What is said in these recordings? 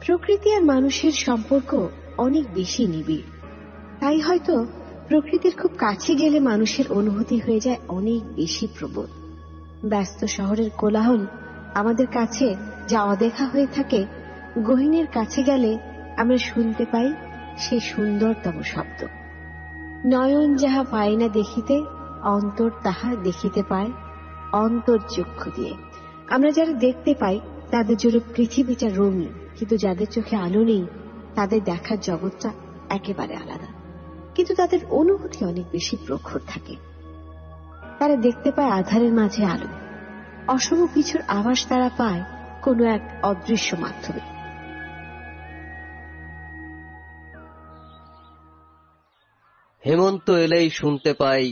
প্রকৃতি আর মানুষের সম্পর্ক অনেক বেশি নিবিড়। তাই হয়তো প্রকৃতির খুব কাছে গেলে মানুষের অনুভূতি হয়ে যায় অনেক বেশি প্রবল। ব্যস্ত শহরের কোলাহল আমাদের কাছে যা অদেখা হয়ে থাকে, গহীনের কাছে গেলে আমরা শুনতে পাই সেই সুন্দরতম শব্দ। নয়ন যাহা পায় না দেখিতে, অন্তর তাহা দেখিতে পায় অন্তর্চক্ষু দিয়ে। আমরা যারা দেখতে পাই তাদের জন্য পৃথিবীটা রঙিন, কিন্তু যাদের চোখে আলো নেই তাদের দেখার জগৎটা একেবারে আলাদা, কিন্তু তাদের অনুভূতি অনেক বেশি প্রখর থাকে। তারা দেখতে পায় আধারের মাঝে আলো, অশুভ কিছুর আভাস তারা পায় কোনো এক অদৃশ্য মাধ্যমে। হেমন্ত এলেই শুনতে পাই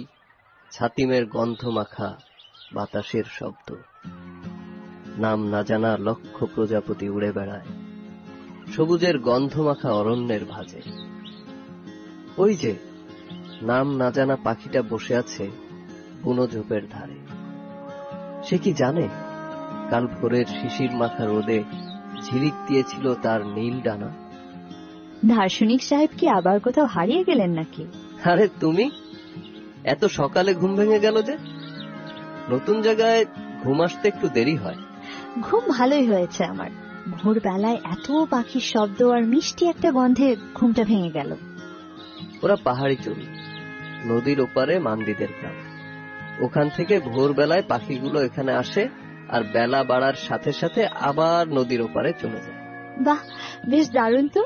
ছাতিমের গন্ধ মাখা বাতাসের শব্দ। নাম না জানা লক্ষ প্রজাপতি উড়ে বেড়ায় সবুজের গন্ধ মাখা অরণ্যের ভাঁজে। ওই যে নাম না জানা পাখিটা বসে আছে বুনো ঝোপের ধারে। সে কি জানে কাল ভোরের শিশির মাখা রোদে ঝিলিক দিয়েছিল তার নীল ডানা? দার্শনিক সাহেব কি আবার কোথাও হারিয়ে গেলেন নাকি? আরে তুমি, এত সকালে ঘুম ভেঙে গেল যে? নতুন জায়গায় ঘুম আসতে একটু দেরি হয়। ঘুম ভালোই হয়েছে আমার। ভোরবেলায় এত পাখির শব্দ আর মিষ্টি একটা গন্ধে ঘুমটা ভেঙে গেল। ওরা পাহাড়ি চড়ুই, নদীর ওপারে মান্দিদের গ্রাম। ওখান থেকে ভোরবেলায় পাখিগুলো এখানে আসে আর বেলা বাড়ার সাথে সাথে আবার নদীর ওপারে চলে যায়। বাহ, বেশ দারুণ তো।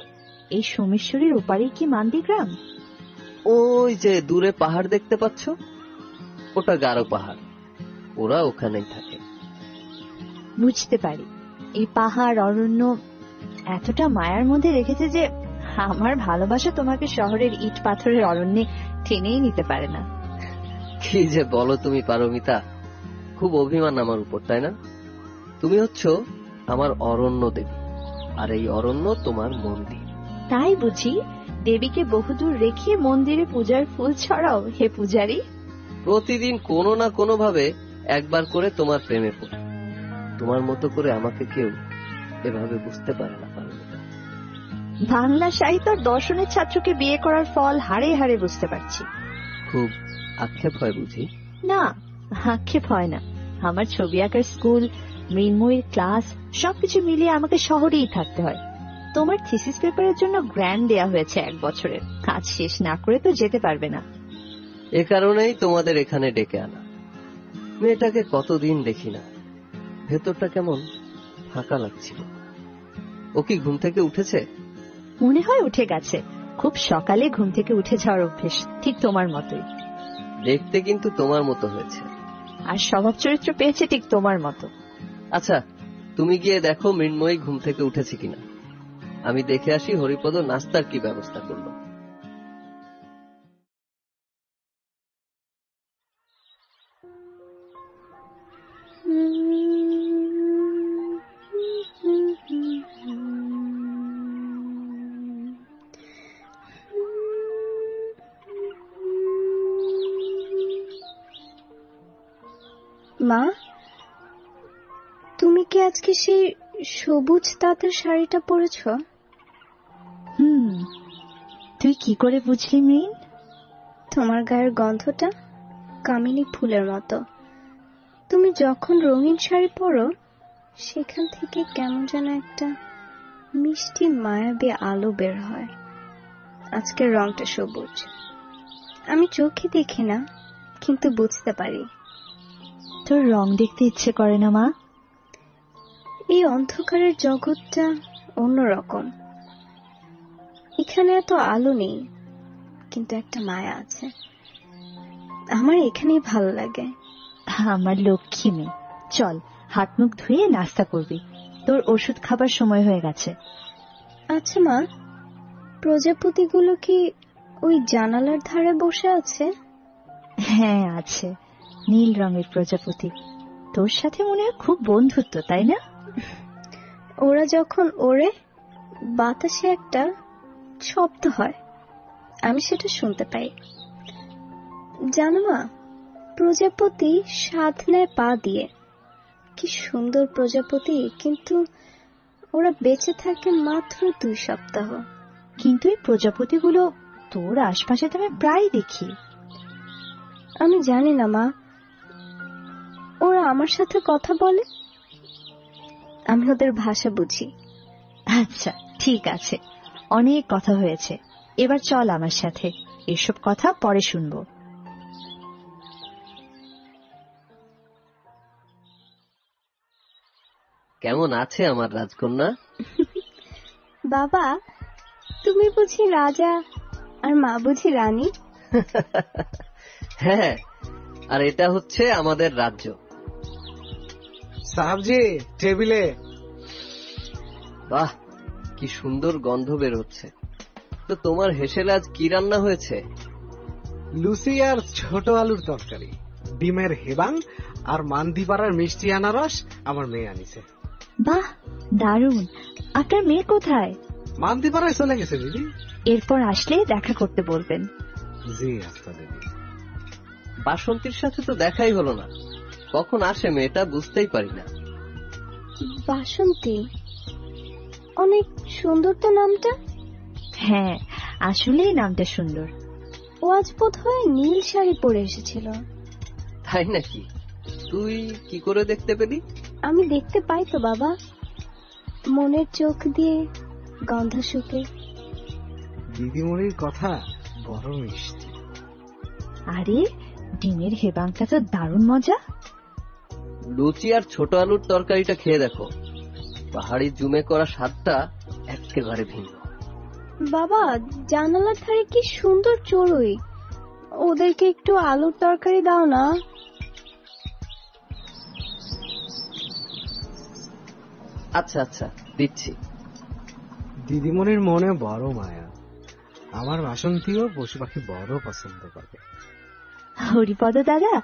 এই সোমেশ্বরীর ওপারে কি মান্দি গ্রাম? ওই যে দূরে পাহাড় দেখতে পাচ্ছ, ওটা গারো পাহাড়। ওরা ওখানেই থাকে। বুঝতে পারি, এই পাহাড় অরণ্য এতটা মায়ার মধ্যে রেখেছে যে আমার ভালোবাসা তোমাকে শহরের ইট পাথরের অরণ্যে টেনেই নিতে পারে না। কি যে বলো তুমি পারমিতা, খুব অভিমান আমার উপর, তাই না? তুমি হচ্ছ আমার অরণ্য দেবী, আর এই অরণ্য তোমার মন্দির। তাই বুঝি দেবীকে বহুদূর রেখে মন্দিরে পূজার ফুল ছড়াও হে পূজারী? প্রতিদিন কোনো না কোনো ভাবে একবার করে তোমার প্রেমে পড়ি। তোমার মতো করে আমাকে কেউ এভাবে বুঝতে পারে না পারমিতা। বাংলা সাহিত্য আর দর্শনের ছাত্রকে বিয়ে করার ফল হাড়ে হাড়ে বুঝতে পারছি। খুব আক্ষেপ হয় বুঝি? না, আক্ষেপ হয় না। আমার ছবি আঁকার স্কুল, মৃন্ময়ীর ক্লাস সবকিছু মিলিয়ে আমাকে শহরেই থাকতে হয়। তোমার থিসিস পেপারের জন্য গ্র্যান্ড দেয়া হয়েছে 1 বছরের, কাজ শেষ না করে তো যেতে পারবে না। এ কারণেই তোমাদের এখানে ডেকে আনা। মেয়েটাকে কতদিন দেখি না, ভেতরটা কেমন ফাঁকা লাগছিল। ও কি ঘুম থেকে উঠেছে? মনে হয় উঠে গেছে। খুব সকালে ঘুম থেকে উঠে যাওয়ার অভ্যেস, ঠিক তোমার মতোই। দেখতে কিন্তু তোমার মতো হয়েছে, আর স্বভাব চরিত্র পেয়েছে ঠিক তোমার মতো। আচ্ছা, তুমি গিয়ে দেখো মৃন্ময়ী ঘুম থেকে উঠেছে কিনা। আমি দেখে আসি হরিপদ নাস্তার কি ব্যবস্থা করলো। মা, তুমি কি আজকে সেই সবুজ তাঁতের শাড়িটা পরেছ? তুই কি করে বুঝলি মৃণ? তোমার গায়ের গন্ধটা কামিনী ফুলের মতো। তুমি যখন রঙিন শাড়ি পরো সেখান থেকে কেমন যেন একটা মিষ্টি মায়াবী আলো বের হয়। আজকের রংটা সবুজ। আমি চোখে দেখি না, কিন্তু বুঝতে পারি। তোর রং দেখতে ইচ্ছে করে না মা? এই অন্ধকারের জগৎটা অন্যরকম। এখানে এত আলো নেই, কিন্তু একটা মায়া আছে। আমার এখানেই ভালো লাগে। আমার লক্ষ্মী মেয়ে, চল হাত মুখ ধুয়ে নাস্তা করবি। তোর ওষুধ খাবার সময় হয়ে গেছে। আচ্ছা মা, প্রজাপতিগুলো কি ওই জানালার ধারে বসে আছে? হ্যাঁ আছে, নীল রঙের প্রজাপতি। তোর সাথে মনে হয় খুব বন্ধুত্ব, তাই না? ওরা যখন ওড়ে বাতাসে একটা শব্দ হয়, আমি সেটা শুনতে পাই। জানো মা, প্রজাপতি সাধ নেয় পা দিয়ে। কি সুন্দর প্রজাপতি, কিন্তু ওরা বেঁচে থাকে মাত্র 2 সপ্তাহ। কিন্তু এই প্রজাপতিগুলো তোর আশপাশে তো আমি প্রায় দেখি। আমি জানি না মা, ওরা আমার সাথে কথা বলে, আমি ওদের ভাষা বুঝি। আচ্ছা ঠিক আছে, অনেক কথা হয়েছে, এবার চল আমার সাথে, এসব কথা পরে শুনবো। কেমন আছে আমার রাজকন্যা? বাবা, তুমি বুঝি রাজা আর মা বুঝি রানী? হ্যাঁ, আর এটা হচ্ছে আমাদের রাজ্য। সাহেবজি, টেবিলে। বাহ, কি সুন্দর গন্ধ বের হচ্ছে। তো তোমার হেসেল আজ কি রান্না হয়েছে? লুচি আর ছোট আলুর তরকারি, ডিমের হেবাং আর মান্দিপাড়ার মিষ্টি আনারস আমার মেয়ে আনিছে। বাহ, দারুণ। আপনার মেয়ে কোথায়? মান্দিপাড়ায় চলে গেছে দিদি। এরপর আসলে দেখা করতে বলবেন। জি আচ্ছা দিদি। বাসন্তীর সাথে তো দেখাই হলো না, কখন আসে মেয়েটা বুঝতেই পারি না। বাসন্তী, অনেক সুন্দর তো নামটা। হ্যাঁ, আসলেই নামটা সুন্দর। ও আজ বোধহয় নীল শাড়ি পরে এসেছিল। তাই নাকি? তুই কি করে দেখতে পেলি? আমি দেখতে পাই তো বাবা, মনের চোখ দিয়ে গন্ধ শুকে। দিদিমণির কথা বড় মিষ্টি। আরে, ডিমের হেবাংটা তো দারুণ মজা। লুচি আর ছোট আলুর তরকারিটা খেয়ে দেখো, পাহাড়ি জুমে করা স্বাদটা একেবারে ভিন্ন। বাবা, জানালার ধারে কি সুন্দর চড়ুই, ওদেরকে একটু আলুর তরকারি দাও না। আচ্ছা আচ্ছা, দিচ্ছি। দিদিমণির মনে বড় মায়া। আমার বাসন্তীও পশু পাখি বড় পছন্দ করে। হরিপদ দাদা,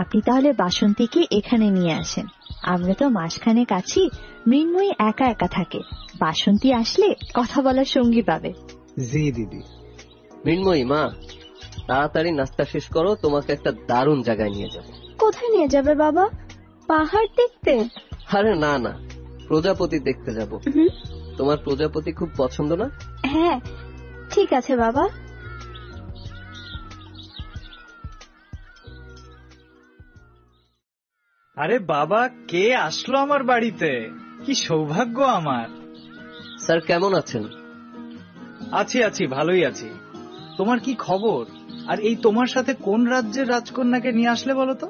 আপনি তাহলে বাসন্তীকে এখানে নিয়ে আসেন। আমরা তো মাসখানেক আছি, মৃন্ময়ী একা একা থাকে, বাসন্তী আসলে কথা বলার সঙ্গী পাবে। জি দিদি। মৃন্ময়ী মা, তাড়াতাড়ি নাস্তা শেষ করো, তোমাকে একটা দারুণ জায়গায় নিয়ে যাব। কোথায় নিয়ে যাবে বাবা? পাহাড় দেখতে? আরে না না, প্রজাপতি দেখতে যাব। তোমার প্রজাপতি খুব পছন্দ না? হ্যাঁ ঠিক আছে বাবা। আরে বাবা, কে আসলো আমার বাড়িতে? কি সৌভাগ্য আমার। স্যার কেমন আছেন? আছি আছি, ভালোই আছি। তোমার কি খবর? আর এই তোমার সাথে কোন রাজ্যের রাজকন্যাকে নিয়ে আসলে বলো তো?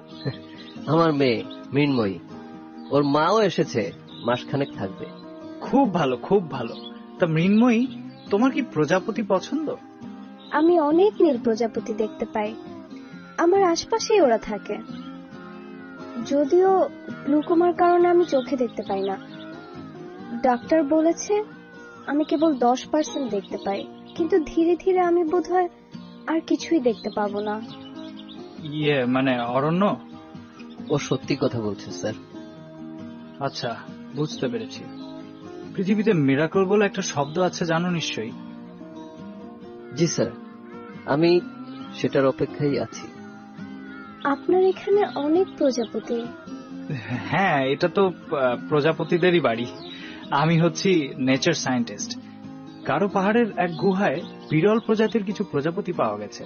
আমার মেয়ে মৃন্ময়ী, ওর মাও এসেছে, মাসখানেক থাকবে। খুব ভালো, খুব ভালো। তা মৃন্ময়ী, তোমার কি প্রজাপতি পছন্দ? আমি অনেক নীল প্রজাপতি দেখতে পাই, আমার আশপাশেই ওরা থাকে। যদিও গ্লুকোমার কারণে আমি চোখে দেখতে পাই না। ডাক্তার বলেছে আমি কেবল 10% দেখতে পাই, কিন্তু ধীরে ধীরে আমি বোধহয় আর কিছুই দেখতে পাবো না। ইয়ে মানে অরণ্য? ও সত্যি কথা বলছে স্যার। আচ্ছা, বুঝতে পেরেছি। পৃথিবীতে মিরাকল বলে একটা শব্দ আছে, জানো নিশ্চয়ই? জি স্যার, আমি সেটার অপেক্ষায় আছি। আপনার এখানে অনেক প্রজাপতি। হ্যাঁ, এটা তো প্রজাপতিদেরই বাড়ি। আমি হচ্ছি নেচার সায়েন্টিস্ট। কারো পাহাড়ের এক গুহায় বিরল প্রজাতির কিছু প্রজাপতি পাওয়া গেছে,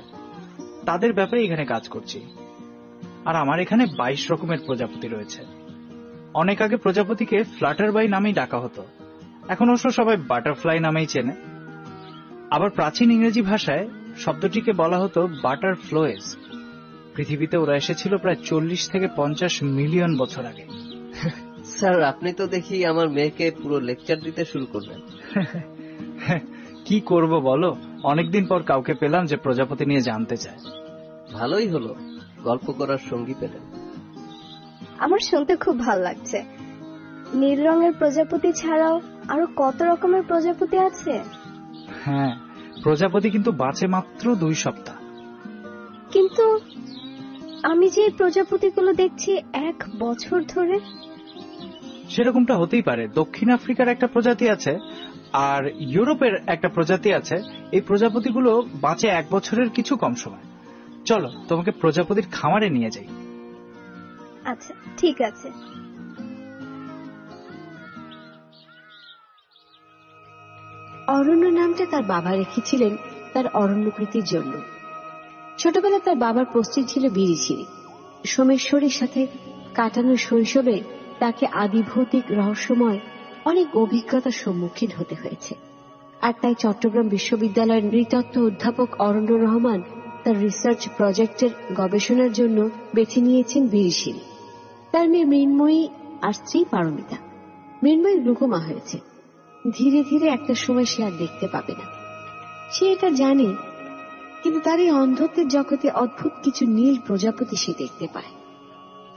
তাদের ব্যাপারে এখানে কাজ করছি। আর আমার এখানে 22 রকমের প্রজাপতি রয়েছে। অনেক আগে প্রজাপতিকে ফ্লাটারবাই নামেই ডাকা হতো, এখন অবশ্য সবাই বাটারফ্লাই নামেই চেনে। আবার প্রাচীন ইংরেজি ভাষায় শব্দটিকে বলা হতো বাটারফ্লোয়েজ। পৃথিবীতে ওরা এসেছিল প্রায় 40 থেকে 50 মিলিয়ন বছর আগে। স্যার, আপনি তো দেখি আমার মেয়েকে পুরো লেকচার দিতে শুরু করলেন। কি করব বলো, অনেকদিন পর কাউকে পেলাম যে প্রজাপতি নিয়ে জানতে চায়। ভালোই হলো, গল্প করার সঙ্গী পেলেন। আমার শুনতে খুব ভালো লাগছে। নীল রঙের প্রজাপতি ছাড়াও আরো কত রকমের প্রজাপতি আছে? হ্যাঁ, প্রজাপতি কিন্তু বাঁচে মাত্র 2 সপ্তাহ। কিন্তু আমি যে প্রজাপতিগুলো দেখছি 1 বছর ধরে। সেরকমটা হতেই পারে। দক্ষিণ আফ্রিকার একটা প্রজাতি আছে আর ইউরোপের একটা প্রজাতি আছে। এই প্রজাপতিগুলো বাঁচে 1 বছরের কিছু কম সময়। চলো তোমাকে প্রজাপতির খামারে নিয়ে যাই। আচ্ছা ঠিক আছে। অরণ্য নামটা তার বাবা রেখেছিলেন তার অরণ্যপ্রীতির জন্য। ছোটবেলায় তার বাবার পোস্টিং ছিল বিরিছিরি। সোমেশ্বরীর সাথে কাটানো শৈশবে তাকে আদিভৌতিক রহস্যময় অনেক অভিজ্ঞতার সম্মুখীন হতে হয়েছে। আর তাই চট্টগ্রাম বিশ্ববিদ্যালয়ের নৃতত্ত্ব অধ্যাপক অরণ্য রহমান তার রিসার্চ প্রজেক্টের গবেষণার জন্য বেছে নিয়েছেন বিরিশিরি। তার মেয়ে মৃন্ময়ী আর স্ত্রী পারমিতা। মৃন্ময়ীর গ্লুকোমা হয়েছে। ধীরে ধীরে একটা সময় সে আর দেখতে পাবে না, সে এটা জানে। কিন্তু তার এই অন্ধত্বের জগতে অদ্ভুত কিছু নীল প্রজাপতি সে দেখতে পায়।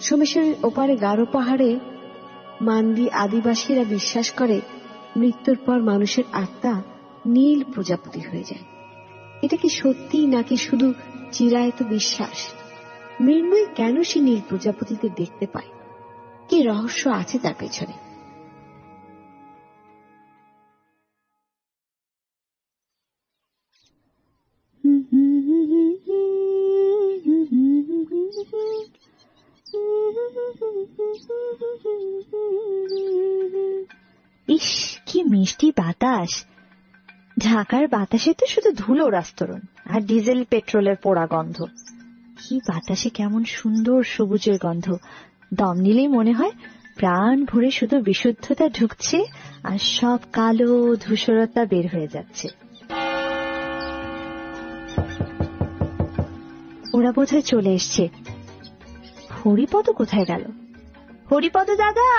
সোমেশ্বরের ওপারে গারো পাহাড়ে মান্দি আদিবাসীরা বিশ্বাস করে মৃত্যুর পর মানুষের আত্মা নীল প্রজাপতি হয়ে যায়। এটা কি সত্যি নাকি শুধু চিরায়ত বিশ্বাস? মৃন্ময়ী কেন সে নীল প্রজাপতিতে দেখতে পায়? কি রহস্য আছে তার পেছনে? ইস, কি মিষ্টি বাতাস! ঢাকার বাতাসে তো শুধু ধুলোর আস্তরণ আর ডিজেল পেট্রোলের পোড়া গন্ধ। কি বাতাসে কেমন সুন্দর সবুজের গন্ধ! দম নিলেই মনে হয় প্রাণ ভরে শুধু বিশুদ্ধতা ঢুকছে আর সব কালো ধূসরতা বের হয়ে যাচ্ছে। ওরা বোধহয় চলে এসছে। হরিপদ কোথায় গেল? হরিপদ দাদা,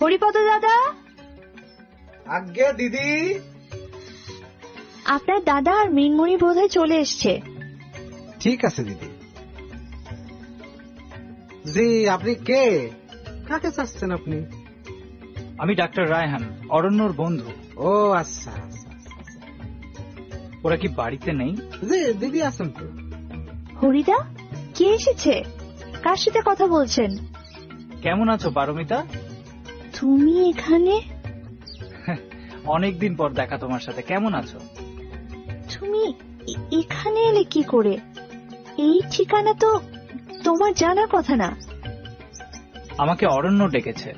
হরিপদ দাদা! আজ্ঞে দিদি। আপনার দাদা আর মৃন্ময়ী বোধহয় চলে এসছে। ঠিক আছে দিদি। জি, আপনি কে? কাকে চাচ্ছেন আপনি? আমি ডাক্তার রায়হান, অরণ্যর বন্ধু। ও আচ্ছা। ওরা কি বাড়িতে নেই? জি, দিদি আছেন তো। হরিদা, কে এসেছে? কার সাথে কথা বলছেন? কেমন আছো পারমিতা? তুমি এখানে? অনেকদিন পর দেখা তোমার সাথে। কেমন আছো? তুমি এখানে এলে কি করে? এই ঠিকানা তো তোমার জানার কথা না। আমাকে অরণ্য ডেকেছে।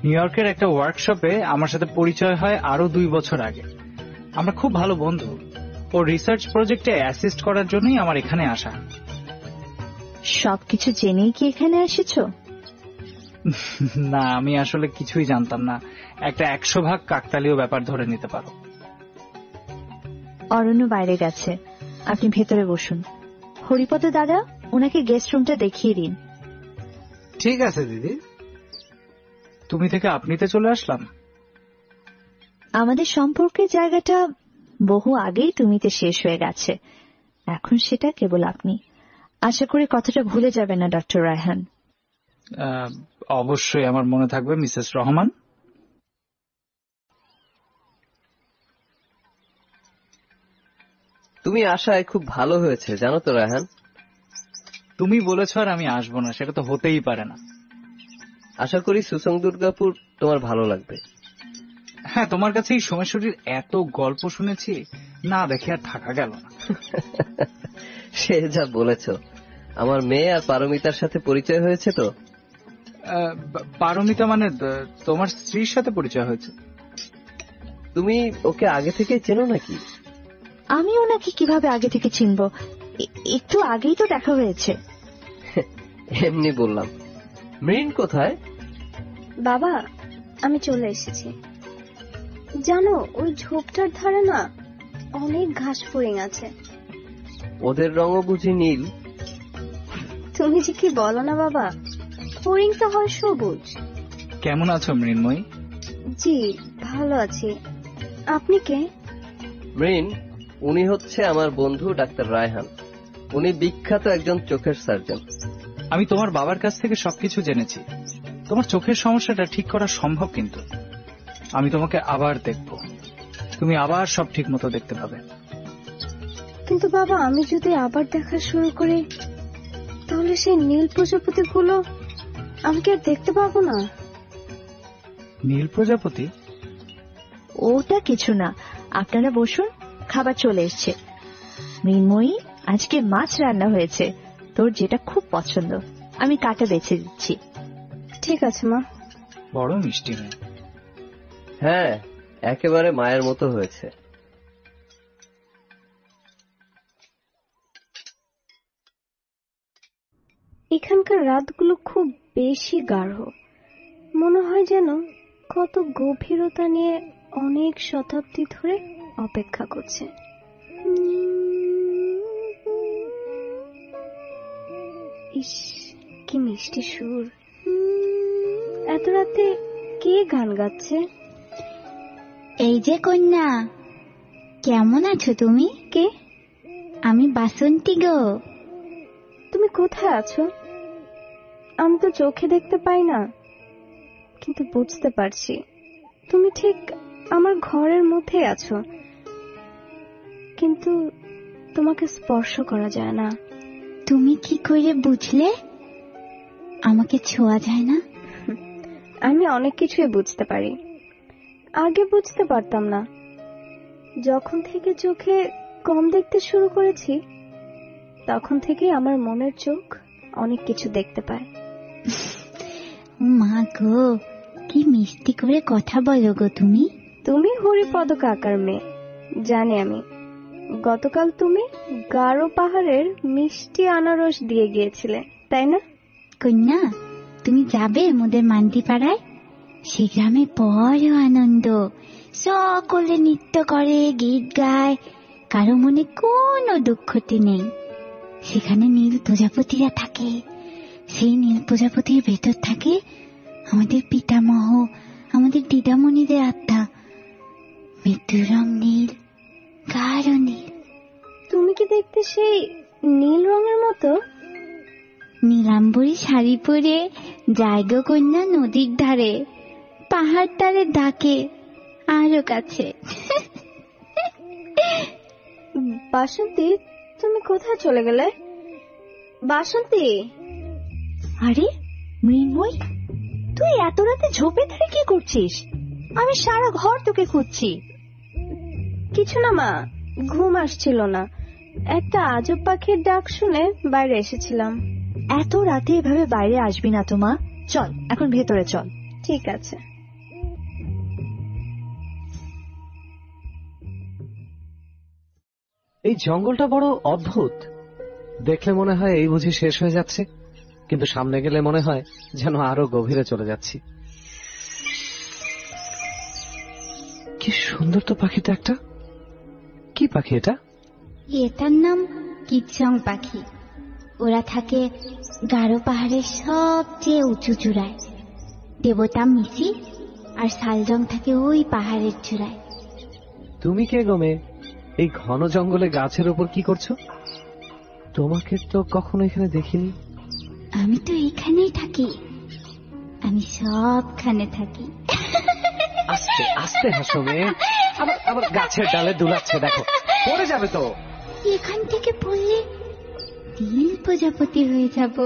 নিউ ইয়র্কের একটা ওয়ার্কশপে আমার সাথে পরিচয় হয় আরো 2 বছর আগে। আমরা খুব ভালো বন্ধু। ও রিসার্চ প্রজেক্টে অ্যাসিস্ট করার জন্যই আমার এখানে আসা। সবকিছু জেনেই কি এখানে এসেছো? না, আমি আসলে কিছুই জানতাম না। একটা 100% কাকতালীয় ব্যাপার ধরে নিতে পারো। অরণ্য বাইরে গেছে, আপনি ভেতরে বসুন। হরিপদ দাদা, ওনাকে গেস্ট রুমটা দেখিয়ে দিন। ঠিক আছে দিদি। তুমি থেকে আপনিতে চলে আসলাম। আমাদের সম্পর্কের জায়গাটা বহু আগেই তুমিতে শেষ হয়ে গেছে। এখন সেটা কেবল আপনি। আশা করি কথাটা ভুলে যাবেন না ডক্টর রায়হান। অবশ্যই আমার মনে থাকবে মিসেস রহমান। তুমি আসায় খুব ভালো হয়েছে জানো তো রায়হান। তুমি বলেছ আর আমি আসবো না, সেটা তো হতেই পারে না। আশা করি সুসং দুর্গাপুর তোমার ভালো লাগবে। হ্যাঁ, তোমার কাছে এই সোমেশ্বরীর এত গল্প শুনেছি, না দেখে আর থাকা গেল না। সে যা বলেছ। আমার মেয়ে আর পারমিতার সাথে পরিচয় হয়েছে তো। পারমিতা মানে তোমার স্ত্রীর সাথে পরিচয় হয়েছে? তুমি ওকে আগে থেকে চেনো নাকি? আমি ওনাকে কিভাবে আগে থেকে চিনব? একটু আগেই তো দেখা হয়েছে। এমনি বললাম। মৃণ কোথায়? বাবা, আমি চলে এসেছি। জানো, ওই ঝোপটার ধারে না অনেক ঘাস ফড়িং আছে। ওদের রঙও বুঝি নীল? তুমি যে কি বলো না বাবা, ফড়িং তো হয় সবুজ। কেমন আছো মৃন্ময়ী? জি, ভালো আছি। আপনি কে? মৃণ, উনি হচ্ছে আমার বন্ধু ডাক্তার রায়হান। উনি বিখ্যাত একজন চোখের সার্জন। আমি তোমার বাবার কাছ থেকে সবকিছু জেনেছি। তোমার চোখের সমস্যাটা ঠিক করা সম্ভব, কিন্তু আমি তোমাকে আবার দেখব। তুমি আবার সব ঠিক মতো দেখতে পাবে। কিন্তু বাবা, আমি যদি আবার দেখা শুরু করি তাহলে সেই নীল প্রজাপতিগুলো আমি কি আর দেখতে পাবো না? নীল প্রজাপতি? ওটা কিছু না, আপনারা বসুন, খাবার চলে এসছে। মৃন্ময়ী, আজকে মাছ রান্না হয়েছে, তোর যেটা খুব পছন্দ। আমি কাটা বেছে দিচ্ছি। ঠিক আছে মা। বড় মিষ্টি মেয়ে। হ্যাঁ, একেবারে মায়ের মতো হয়েছে। এখানকার রাতগুলো খুব বেশি গাঢ়, মনে হয় যেন কত গভীরতা নিয়ে অনেক শতাব্দী ধরে অপেক্ষা করছে। ইস, কি মিষ্টি সুর! এত রাতে কে গান গাচ্ছে? এই যে কন্যা, কেমন আছো তুমি? কে? আমি বাসন্তী গো। তুমি কোথায় আছো? আমি তো চোখে দেখতে পাই না, কিন্তু বুঝতে পারছি তুমি ঠিক আমার ঘরের মধ্যে আছো, কিন্তু তোমাকে স্পর্শ করা যায় না। তুমি কি করে বুঝলে আমাকে ছোঁয়া যায় না? আমি অনেক কিছুই বুঝতে পারি, আগে বুঝতে পারতাম না। যখন থেকে চোখে কম দেখতে শুরু করেছি, তখন থেকে আমার মনের চোখ অনেক কিছু দেখতে পায়। মা গো, কি মিষ্টি করে কথা বলো গো তুমি। তুমি হরিপদ কাকার মেয়ে, জানি আমি। গতকাল তুমি গারো পাহাড়ের মিষ্টি আনারস দিয়ে গিয়েছিলে, তাই না? কন্যা, তুমি যাবে মোদের মান্দিপাড়ায়? সে গ্রামে বড় আনন্দ, সকলে নৃত্য করে, গীত গায়, কারো মনে কোনো দুঃখটি নেই। সেখানে নীল প্রজাপতিরা থাকে, সেই নীল প্রজাপতির ভেতর থাকে আমাদের পিতামহ, আমাদের দিদামণিদের আত্মা। মৃত্যুর রং নীল, গাঢ় নীল। তুমি কি দেখতে সেই নীল রঙের মতো? নীলাম্বরী শাড়ি পরে যায় গো কন্যা নদীর ধারে, পাহাড় তারে ডাকে আরো কাছে। বাসন্তী, তুমি কোথায় চলে গেলে? বাসন্তী! আরে মৃন্ময়, তুই এত রাতে ঝোপে ধারে কি করছিস? আমি সারা ঘর তোকে খুঁজছি। কিছু না মা, ঘুম আসছিল না, একটা আজব পাখির ডাক শুনে বাইরে এসেছিলাম। এত রাতে এভাবে বাইরে আসবি না তো মা, চল এখন ভেতরে চল। ঠিক আছে। এই জঙ্গলটা বড় অদ্ভুত। দেখলে মনে হয় এই বুঝি শেষ হয়ে যাচ্ছে, কিন্তু সামনে গেলে মনে হয় যেন আরো গভীরে চলে যাচ্ছি। কি সুন্দর তো পাখিটা একটা। কি পাখি এটা? এটার নাম কিচং পাখি। ওরা থাকে গারো পাহাড়ের সবচেয়ে উঁচু চূড়ায়। দেবতা মিসি আর শালজং থাকে ওই পাহাড়ের চূড়ায়। তুমি কে গমে? এই ঘন জঙ্গলে গাছের উপর কি করছো? তোমাকে তো কখনো এখানে দেখিনি। আমি তো এখানেই থাকি, আমি সবখানে থাকি। আস্তে আস্তে হাসো মেয়ে, আবার গাছের ডালে দুলাচ্ছে, দেখো পড়ে যাবে তো। এখান থেকে পড়লে নীল প্রজাপতি হয়ে যাব।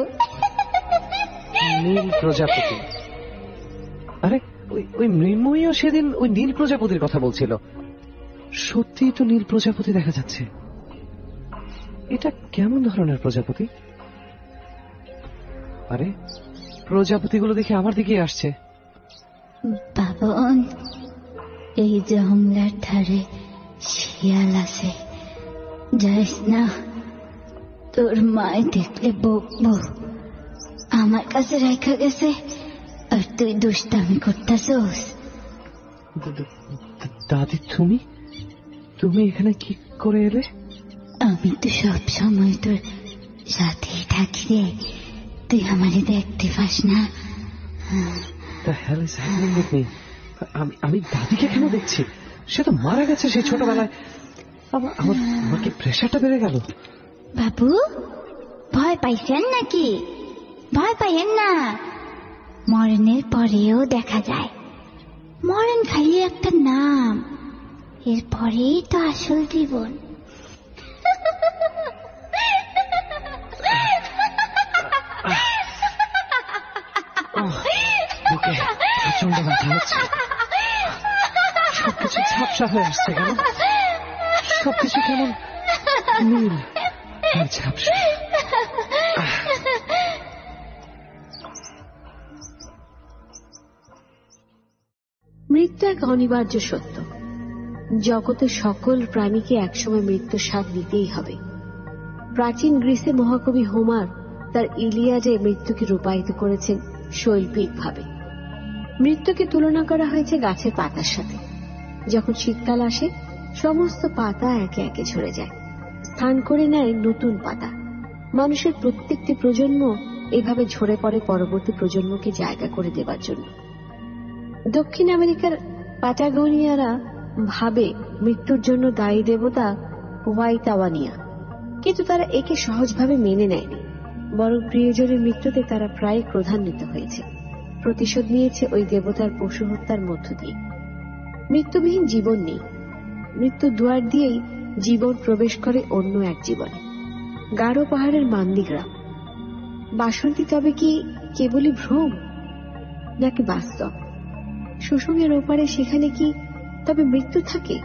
নীল প্রজাপতি? আরে ওই মৃন্ময়ীও সেদিন ওই নীল প্রজাপতির কথা বলছিল। সত্যিই তো নীল প্রজাপতি দেখা যাচ্ছে। এটা কেমন ধরনের প্রজাপতি? আরে প্রজাপতিগুলো দেখে আমার দিকে আসছে। বাবন, এই জঙ্গলার ধারে শিয়াল আছে, যাইস না, তোর মায় দেখলে বকবো। আমার কাছে রেখা গেছে আর তুই দুষ্টামি করতেছস। দাদি, তুমি এখানে কি করে এলে? আমি তো সব সময় তোর সাথেই থাকি রে, তুই আমারে দেখতে পাস না? আমি দাদিকে কেন দেখছি? সে তো মারা গেছে সেই ছোটবেলায়। আমার কি প্রেশারটা বেড়ে গেল? বাবু, ভয় পাইছেন নাকি? ভয় পাইয়েন না, মরণের পরেও দেখা যায়। মরণ খালি একটা নাম, এর পরেই তো আসল জীবন। বুকে প্রচন্ড ব্যথা হচ্ছে, সবকিছু ঝাপসা হয়ে আসছে। কেন সবকিছু কেমন নীল আর ঝাপসা? মৃত্যু এক অনিবার্য সত্য। জগতের সকল প্রাণীকে একসময় মৃত্যুর স্বাদ নিতেই হবে। প্রাচীন গ্রিসে মহাকবি হোমার তার ইলিয়াডে মৃত্যুকে রূপায়িত করেছেন শৈল্পিকভাবে। মৃত্যুকে তুলনা করা হয়েছে গাছের পাতার সাথে। যখন শীতকাল আসে, সমস্ত পাতা একে একে ঝরে যায়, স্থান করে নেয় নতুন পাতা। মানুষের প্রত্যেকটি প্রজন্ম এভাবে ঝরে পড়ে পরবর্তী প্রজন্মকে জায়গা করে দেবার জন্য। দক্ষিণ আমেরিকার পাটাগোনিয়ারা ভাবে মৃত্যুর জন্য দায়ী দেবতা হোয়াইতাওয়ানিয়া, কিন্তু তারা একে সহজভাবে মেনে নেয়নি, বরং প্রিয়জনের মৃত্যুতে তারা প্রায় ক্রোধান্বিত হয়েছে, প্রতিশোধ নিয়েছে ওই দেবতার পশু হত্যার মধ্য দিয়ে। মৃত্যুবিহীন জীবন নেই, মৃত্যুর দুয়ার দিয়েই জীবন প্রবেশ করে অন্য এক জীবনে। গারো পাহাড়ের মান্দি গ্রাম। বাসন্তী তবে কি কেবলই ভ্রম, নাকি বাস্তব? শোষণের ওপারে সেখানে কি তবে মৃত্যু থাকে,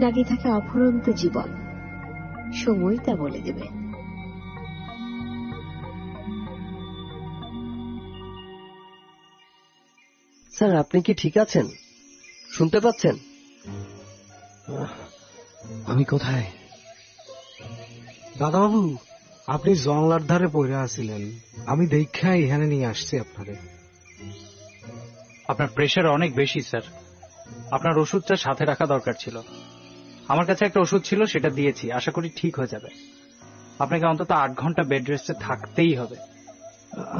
নাকি থাকে অফুরন্ত জীবন? সময় তা বলে দেবে। স্যার, আপনি কি ঠিক আছেন? শুনতে পাচ্ছেন? আমি কোথায়? দাদাবাবু, আপনি জংলার ধারে পড়ে আছিলেন, আমি দেখা এখানে নিয়ে আসছি আপনারে। আপনার প্রেশার অনেক বেশি স্যার, আপনার ওষুধটা সাথে রাখা দরকার ছিল। আমার কাছে একটা ওষুধ ছিল, সেটা দিয়েছি, আশা করি ঠিক হয়ে যাবে। আপনাকে অন্তত 8 ঘন্টা বেড রেস্টে থাকতেই হবে।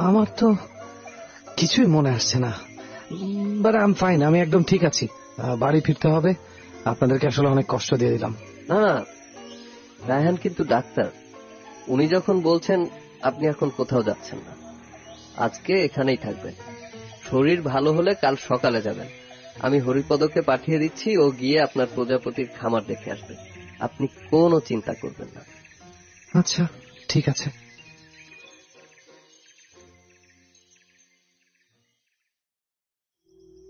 আমার তো কিছুই মনে আসছে না, বাট আই এম ফাইন, আমি একদম ঠিক আছি। বাড়ি ফিরতে হবে, আপনাদেরকে আসলে অনেক কষ্ট দিয়ে দিলাম। না না, রায়হান কিন্তু ডাক্তার, উনি যখন বলছেন আপনি এখন কোথাও যাচ্ছেন না, আজকে এখানেই থাকবেন। শরীর ভালো হলে কাল সকালে যাবেন। আমি হরিপদকে পাঠিয়ে দিচ্ছি, ও গিয়ে আপনার প্রজাপতির খামার দেখে আসবে। আপনি কোনো চিন্তা করবেন না। আচ্ছা, ঠিক আছে।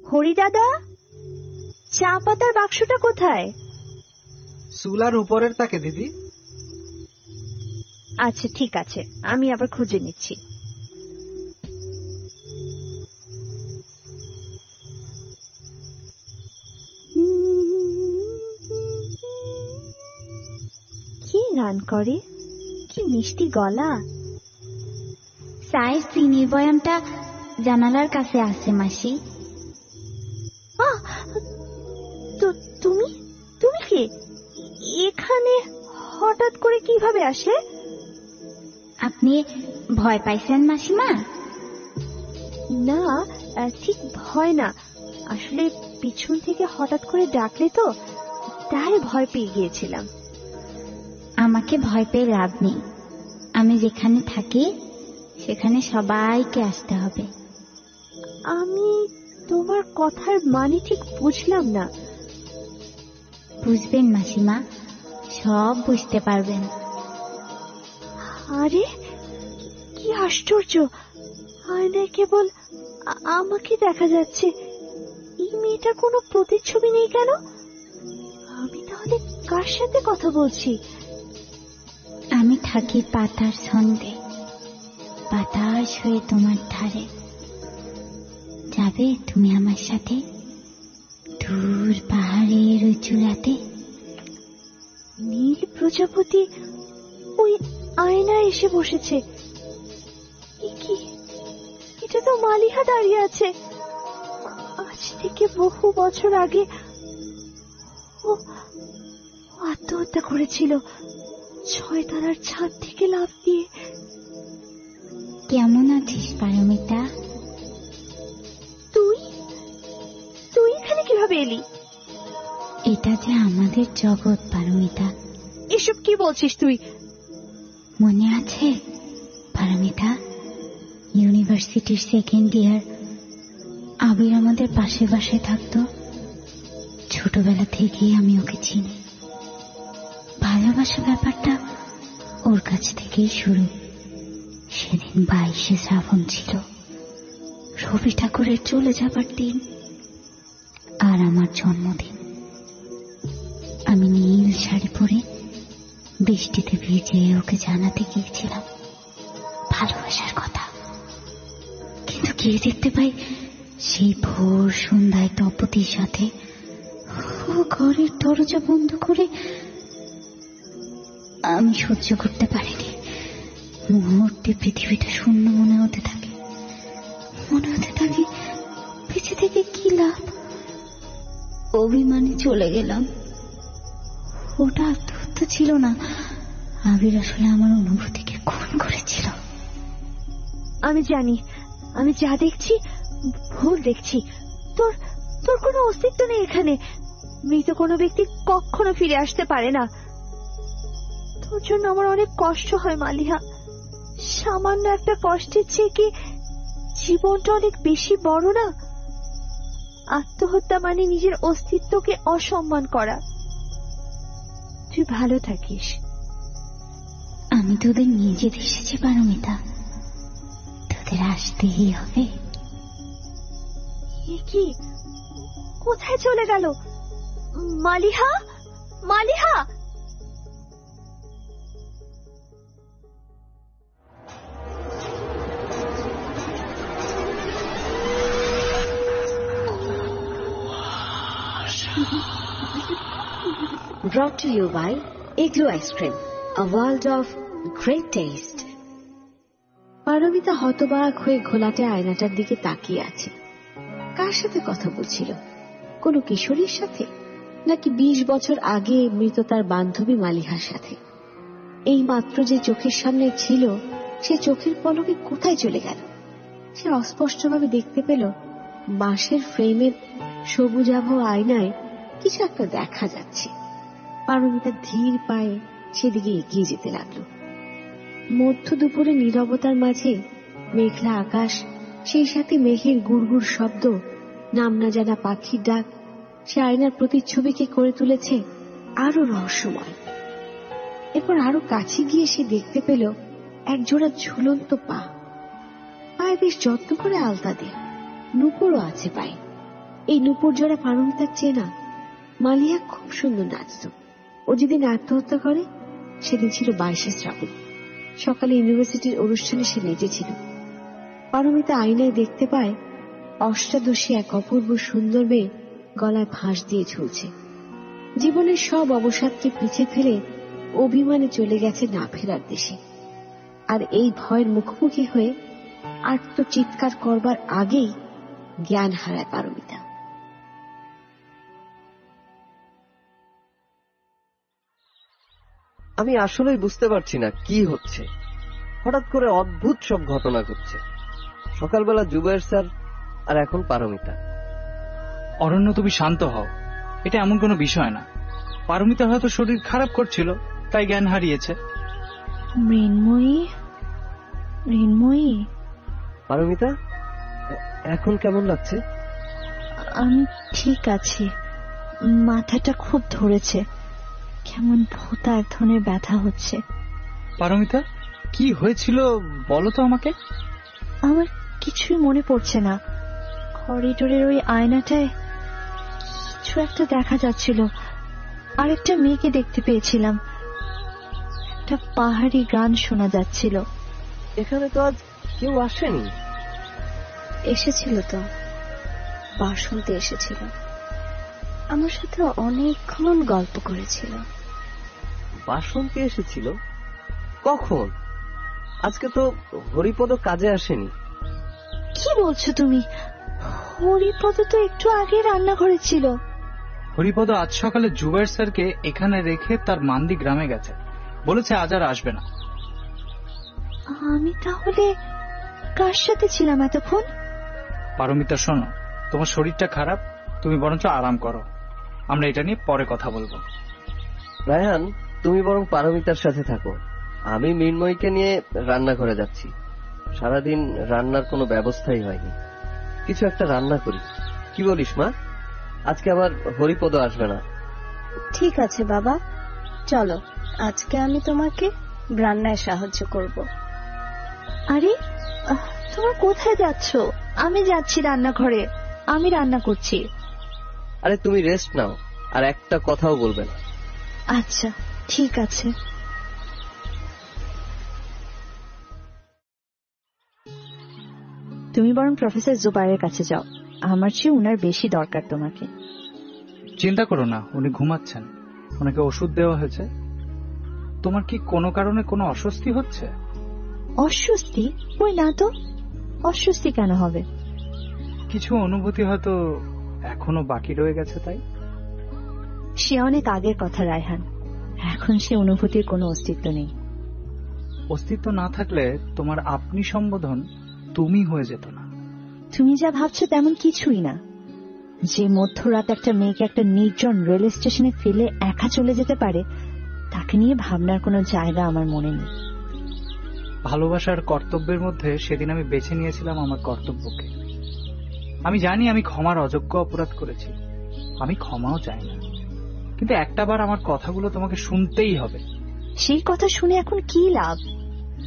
হরি দাদা, চা পাতার বাক্সটা কোথায়? চুলার উপরের তাকে দিদি। আচ্ছা ঠিক আছে, আমি আবার খুঁজে নিচ্ছি। কি গান করে, কি মিষ্টি গলা। চায়ের চিনির বয়ামটা জানালার কাছে আছে মাসি। তুমি তুমি কে? এখানে হঠাৎ করে কিভাবে আসলে? আপনি ভয় পাইছেন মাসিমা? না, ঠিক ভয় না, আসলে পিছন থেকে হঠাৎ করে ডাকলে তো, তাই ভয় পেয়ে গিয়েছিলাম। আমাকে ভয় পেয়ে লাভ নেই, আমি যেখানে থাকি সেখানে সবাইকে আসতে হবে। আমি তোমার কথার মানে ঠিক বুঝলাম না। বুঝবেন মাসিমা, সব বুঝতে পারবেন। আরে কি আশ্চর্য, আয়নায় কেবল আমাকে দেখা যাচ্ছে। এই মেয়েটার কোনো প্রতিচ্ছবি নেই কেন? আমি তাহলে কার সাথে কথা বলছি? আমি থাকি পাতার ছন্দে, বাতাস হয়ে তোমার ধারে। যাবে তুমি আমার সাথে দূর পাহাড়ের উঁচু রাতে? নীল প্রজাপতি ওই আয়নায় এসে বসেছে। এটা তো মালিহা দাঁড়িয়ে আছে। আজ থেকে বহু বছর আগে ও আত্মহত্যা করেছিল 6 তলার ছাদ থেকে লাফ দিয়ে। কেমন আছিস পারমিতা? তুই এখানে কিভাবে এলি? এটা যে আমাদের জগৎ পারমিতা। এসব কি বলছিস তুই? মনে আছে পারমিতা, ইউনিভার্সিটির সেকেন্ড ইয়ার আবির আমাদের পাশে পাশে থাকতো। ছোটবেলা থেকেই আমি ওকে চিনি। ভালোবাসা ব্যাপারটা ওর কাছ থেকেই শুরু। সেদিন 22শে শ্রাবণ ছিল, রবি ঠাকুরের চলে যাবার দিন আর আমার জন্মদিন। আমি নীল শাড়ি পরে বৃষ্টিতে ভিজে ওকে জানাতে গিয়েছিলাম ভালোবাসার কথা। কিন্তু গিয়ে দেখতে পাই সেই ভোর সন্ধ্যায় দম্পতির সাথে ও ঘরের দরজা বন্ধ করে আমি সহ্য করতে পারিনি। মুহূর্তে পৃথিবীটা শূন্য মনে হতে থাকে, বেঁচে থেকে কি লাভ। অভিমানে চলে গেলাম। ওটা আত্মহত্যা ছিল না, আবির আসলে আমার অনুভূতিকে খুন করেছিল। আমি জানি আমি যা দেখছি ভুল দেখছি। তোর তোর কোনো অস্তিত্ব নেই এখানে। মৃত কোনো ব্যক্তি কখনো ফিরে আসতে পারে না। তোর জন্য আমার অনেক কষ্ট হয় মালিহা। সামান্য একটা কষ্টের চেয়ে কি জীবনটা অনেক বেশি বড় না? আত্মহত্যা মানে নিজের অস্তিত্বকে অসম্মান করা। তুই ভালো থাকিস। আমি তোদের নিয়ে যেতে এসেছি পারমিতা, তোদের আসতেই হবে। কি কোথায় চলে গেল Maliha? Maliha! Brought to you by Igloo Ice Cream, a world of great taste. Paromita হতবাক হয়ে ঘোলাটে আয়নাটার দিকে তাকিয়ে আছে। কার সাথে কথা বলছিল? কোনো কিশোরীর সাথে, নাকি 20 বছর আগে মৃত তার বান্ধবী মালিহার সাথে? এই মাত্র যে চোখের সামনে ছিল, সে চোখের পলকে কোথায় চলে গেল? সে অস্পষ্টভাবে দেখতে পেল বাঁশের ফ্রেমের সবুজাভ আয়নায় কিছু একটা দেখা যাচ্ছে। পারমিতা ধীর পায়ে সেদিকে এগিয়ে যেতে লাগলো। মধ্য দুপুরে নীরবতার মাঝে মেঘলা আকাশ, সেই সাথে মেঘের গুড়গুড় শব্দ, নাম না জানা পাখির ডাক, সে আয়নার প্রতিচ্ছবিকে করে তুলেছে আরো রহস্যময়। এরপর আরো কাছে গিয়ে সে দেখতে পেল একজোড়া ঝুলন্ত পা। পায়ে বেশ যত্ন করে আলতা দেয়া, নুপুরও আছে পায়ে। এই নুপুর জোড়া পারমিতার চেনা। মালিহা খুব সুন্দর নাচত। ও যেদিন আত্মহত্যা করে সেদিন ছিল 22শে শ্রাবণ। সকালে ইউনিভার্সিটির অনুষ্ঠানে সে নেচেছিল। পারমিতা আয়নায় দেখতে পায় অষ্টাদশী এক অপূর্ব সুন্দর মেয়ে গলায় ফাঁস দিয়ে ঝুলছে। জীবনের সব অবসাদকে পিছে ফেলে অভিমানে চলে গেছে না ফেরার দেশে। আর এই ভয়ের মুখোমুখি হয়ে আর্তচিৎকার করবার আগেই জ্ঞান হারায় পারমিতা। আমি আসলেই বুঝতে পারছি না কি হচ্ছে। হঠাৎ করে অদ্ভুত সব ঘটনা ঘটছে। সকালবেলা জুবায়ের স্যার, আর এখন পারমিতা। অরণ্য, তুমি শান্ত হও। এটা এমন কোনো বিষয় না। পারমিতা হয়তো শরীর খারাপ করছিল, তাই জ্ঞান হারিয়েছে। মৃন্ময়ী, পারমিতা, এখন কেমন লাগছে? আমি ঠিক আছি। মাথাটা খুব ধরেছে, কেমন ভোঁতা এক ধরনের ব্যথা হচ্ছে। পারমিতা, কি হয়েছিল বলো তো আমাকে। আমার কিছুই মনে পড়ছে না। করিডোরের ওই আয়নাটায় কিছু একটা দেখা যাচ্ছিল। আরেকটা মেয়েকে দেখতে পেয়েছিলাম। একটা পাহাড়ি গান শোনা যাচ্ছিল। এখানে তো আজ কেউ আসেনি। এসেছিল তো, বাসন্তী এসেছিল, আমার সাথে অনেকক্ষণ গল্প করেছিল। বাসন্তী এসেছিল? কখন? আজকে তো হরিপদ কাজে আসেনি। কি বলছো তুমি? হরিপদ তো একটু আগে রান্নাঘরে ছিল। হরিপদ আজ সকালে জুবায়ের স্যারকে এখানে রেখে তার মান্দি গ্রামে গেছে। বলেছে আজ আর আসবে না। আমি তাহলে কার সাথে ছিলাম এতক্ষণ? পারমিতা শোনো, তোমার শরীরটা খারাপ, তুমি বরঞ্চ আরাম করো। আমরা এটা নিয়ে পরে কথা বলবো। রায়হান, তুমি বরং পারমিতার সাথে থাকো। আমি মৃন্ময়ীকে নিয়ে রান্নাঘরে যাচ্ছি। সারাদিন রান্নার কোনো ব্যবস্থাই হয়নি। কিছু একটা রান্না করি। কি বলিস মা? আজকে আবার হরিপদ আসবে না। ঠিক আছে বাবা, চলো আজকে আমি তোমাকে রান্নায় সাহায্য করব। আরে তোমরা কোথায় যাচ্ছ? আমি যাচ্ছি রান্নাঘরে, আমি রান্না করছি। আরে তুমি রেস্ট নাও, আর একটা কথাও বলবে না। আচ্ছা ঠিক আছে। তুমি বরং প্রফেসর জুবায়ের কাছে যাও, আমার চেয়ে উনার বেশি দরকার তোমাকে। চিন্তা করো না, উনি ঘুমাচ্ছেন, ওনাকে ওষুধ দেওয়া হয়েছে। তোমার কি কোনো কারণে কোনো অস্বস্তি হচ্ছে? অস্বস্তি? ওই না তো, অস্বস্তি কেন হবে? কিছু অনুভূতি হয়তো এখনো বাকি রয়ে গেছে, তাই? সে অনেক আগের কথা রায়হান, এখন সে অনুভূতির কোনো অস্তিত্ব নেই। অস্তিত্ব না থাকলে তোমার আপনি সম্বোধন তুমি হয়ে যেত না। তুমি যা ভাবছো তেমন কিছুই না। যে মধ্যরাত একটা মেয়েকে একটা নির্জন রেল স্টেশনে ফেলে একা চলে যেতে পারে, তাকে নিয়ে ভাবনার কোনো জায়গা আমার মনে নেই। ভালোবাসার কর্তব্যের মধ্যে সেদিন আমি বেছে নিয়েছিলাম আমার কর্তব্যকে। আমি জানি আমি ক্ষমার অযোগ্য অপরাধ করেছি, আমি ক্ষমাও চাই না, কিন্তু একটাবার আমার কথাগুলো তোমাকে শুনতেই হবে। সেই কথা শুনে এখন কি লাভ?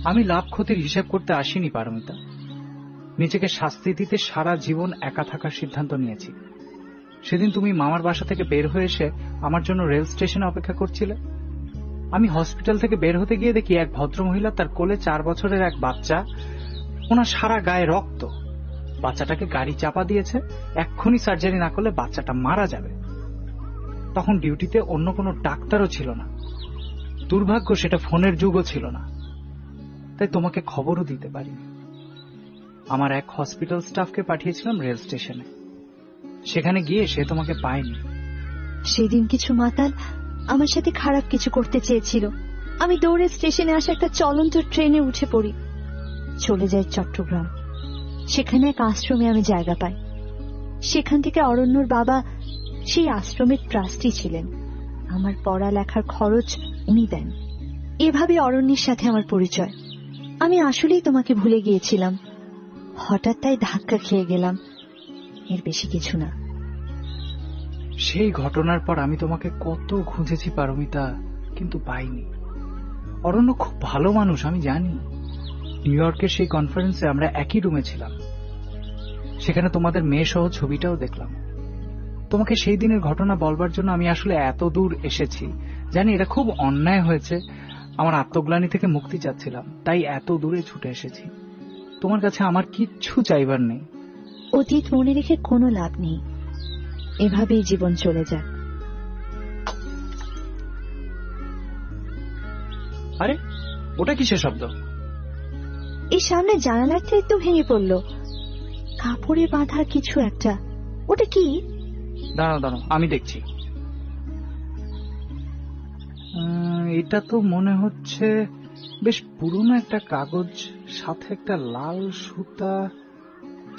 আমি লাভ ক্ষতির হিসাব করতে আসিনি পারমিতা। নিজেকে শাস্তি দিতে সারা জীবন একা থাকার সিদ্ধান্ত নিয়েছি। সেদিন তুমি মামার বাসা থেকে বের হয়ে এসে আমার জন্য রেল স্টেশনে অপেক্ষা করছিলে। আমি হসপিটাল থেকে বের হতে গিয়ে দেখি এক ভদ্রমহিলা, তার কোলে 4 বছরের এক বাচ্চা, ওনার সারা গায়ে রক্ত। বাচ্চাটাকে গাড়ি চাপা দিয়েছে, এক্ষুনি সার্জারি না করলে বাচ্চাটা মারা যাবে। তখন ডিউটিতে অন্য কোনো ডাক্তারও ছিল না, দুর্ভাগ্য সেটা ফোনের যুগও ছিল না, তাই তোমাকে খবরও দিতে পারিনি। আমার এক হসপিটাল স্টাফকে পাঠিয়েছিলাম রেল স্টেশনে, সেখানে গিয়ে সে তোমাকে পায়নি। সেদিন কিছু মাতাল আমার সাথে খারাপ কিছু করতে চেয়েছিল। আমি দৌড়ে স্টেশনে আসা একটা চলন্ত ট্রেনে উঠে পড়ি, চলে যাই চট্টগ্রাম। সেখানে এক আশ্রমে আমি জায়গা পাই। সেখান থেকে অরণ্যর বাবা সেই আশ্রমের ট্রাস্টি ছিলেন। আমার পড়ালেখার খরচ উনি দেন। এভাবে অরণ্যের সাথে আমার পরিচয়। আমি আসলেই তোমাকে ভুলে গিয়েছিলাম, হঠাৎ তাই ধাক্কা খেয়ে গেলাম, এর বেশি কিছু না। সেই ঘটনার পর আমি তোমাকে কত খুঁজেছি পারমিতা, কিন্তু পাইনি। অরণ্য খুব ভালো মানুষ, আমি জানি। নিউ ইয়র্কের সেই কনফারেন্সে আমরা একই রুমে ছিলাম, সেখানে তোমাদের মেয়ে সহ ছবিটাও দেখলাম। তোমাকে সেই দিনের ঘটনা বলবার জন্য আমি আসলে এত দূর এসেছি। জানি এটা খুব অন্যায় হয়েছে, আমার আত্মগ্লানি থেকে মুক্তি চাচ্ছিলাম, তাই এত দূরে ছুটে এসেছি। তোমার কাছে আমার কিচ্ছু চাইবার নেই। অতীত মনে রেখে কোনো লাভ নেই, এভাবেই জীবন চলে যাক। আরে ওটা কিসের শব্দ? এই সামনে জানালাটাই তো ভেঙে পড়লো, কাপড়ে বাঁধা কিছু একটা। ওটা কি? দাঁড়াও দাঁড়াও, আমি দেখছি। এটা তো মনে হচ্ছে বেশ পুরনো একটা কাগজ, সাথে একটা লাল সুতা।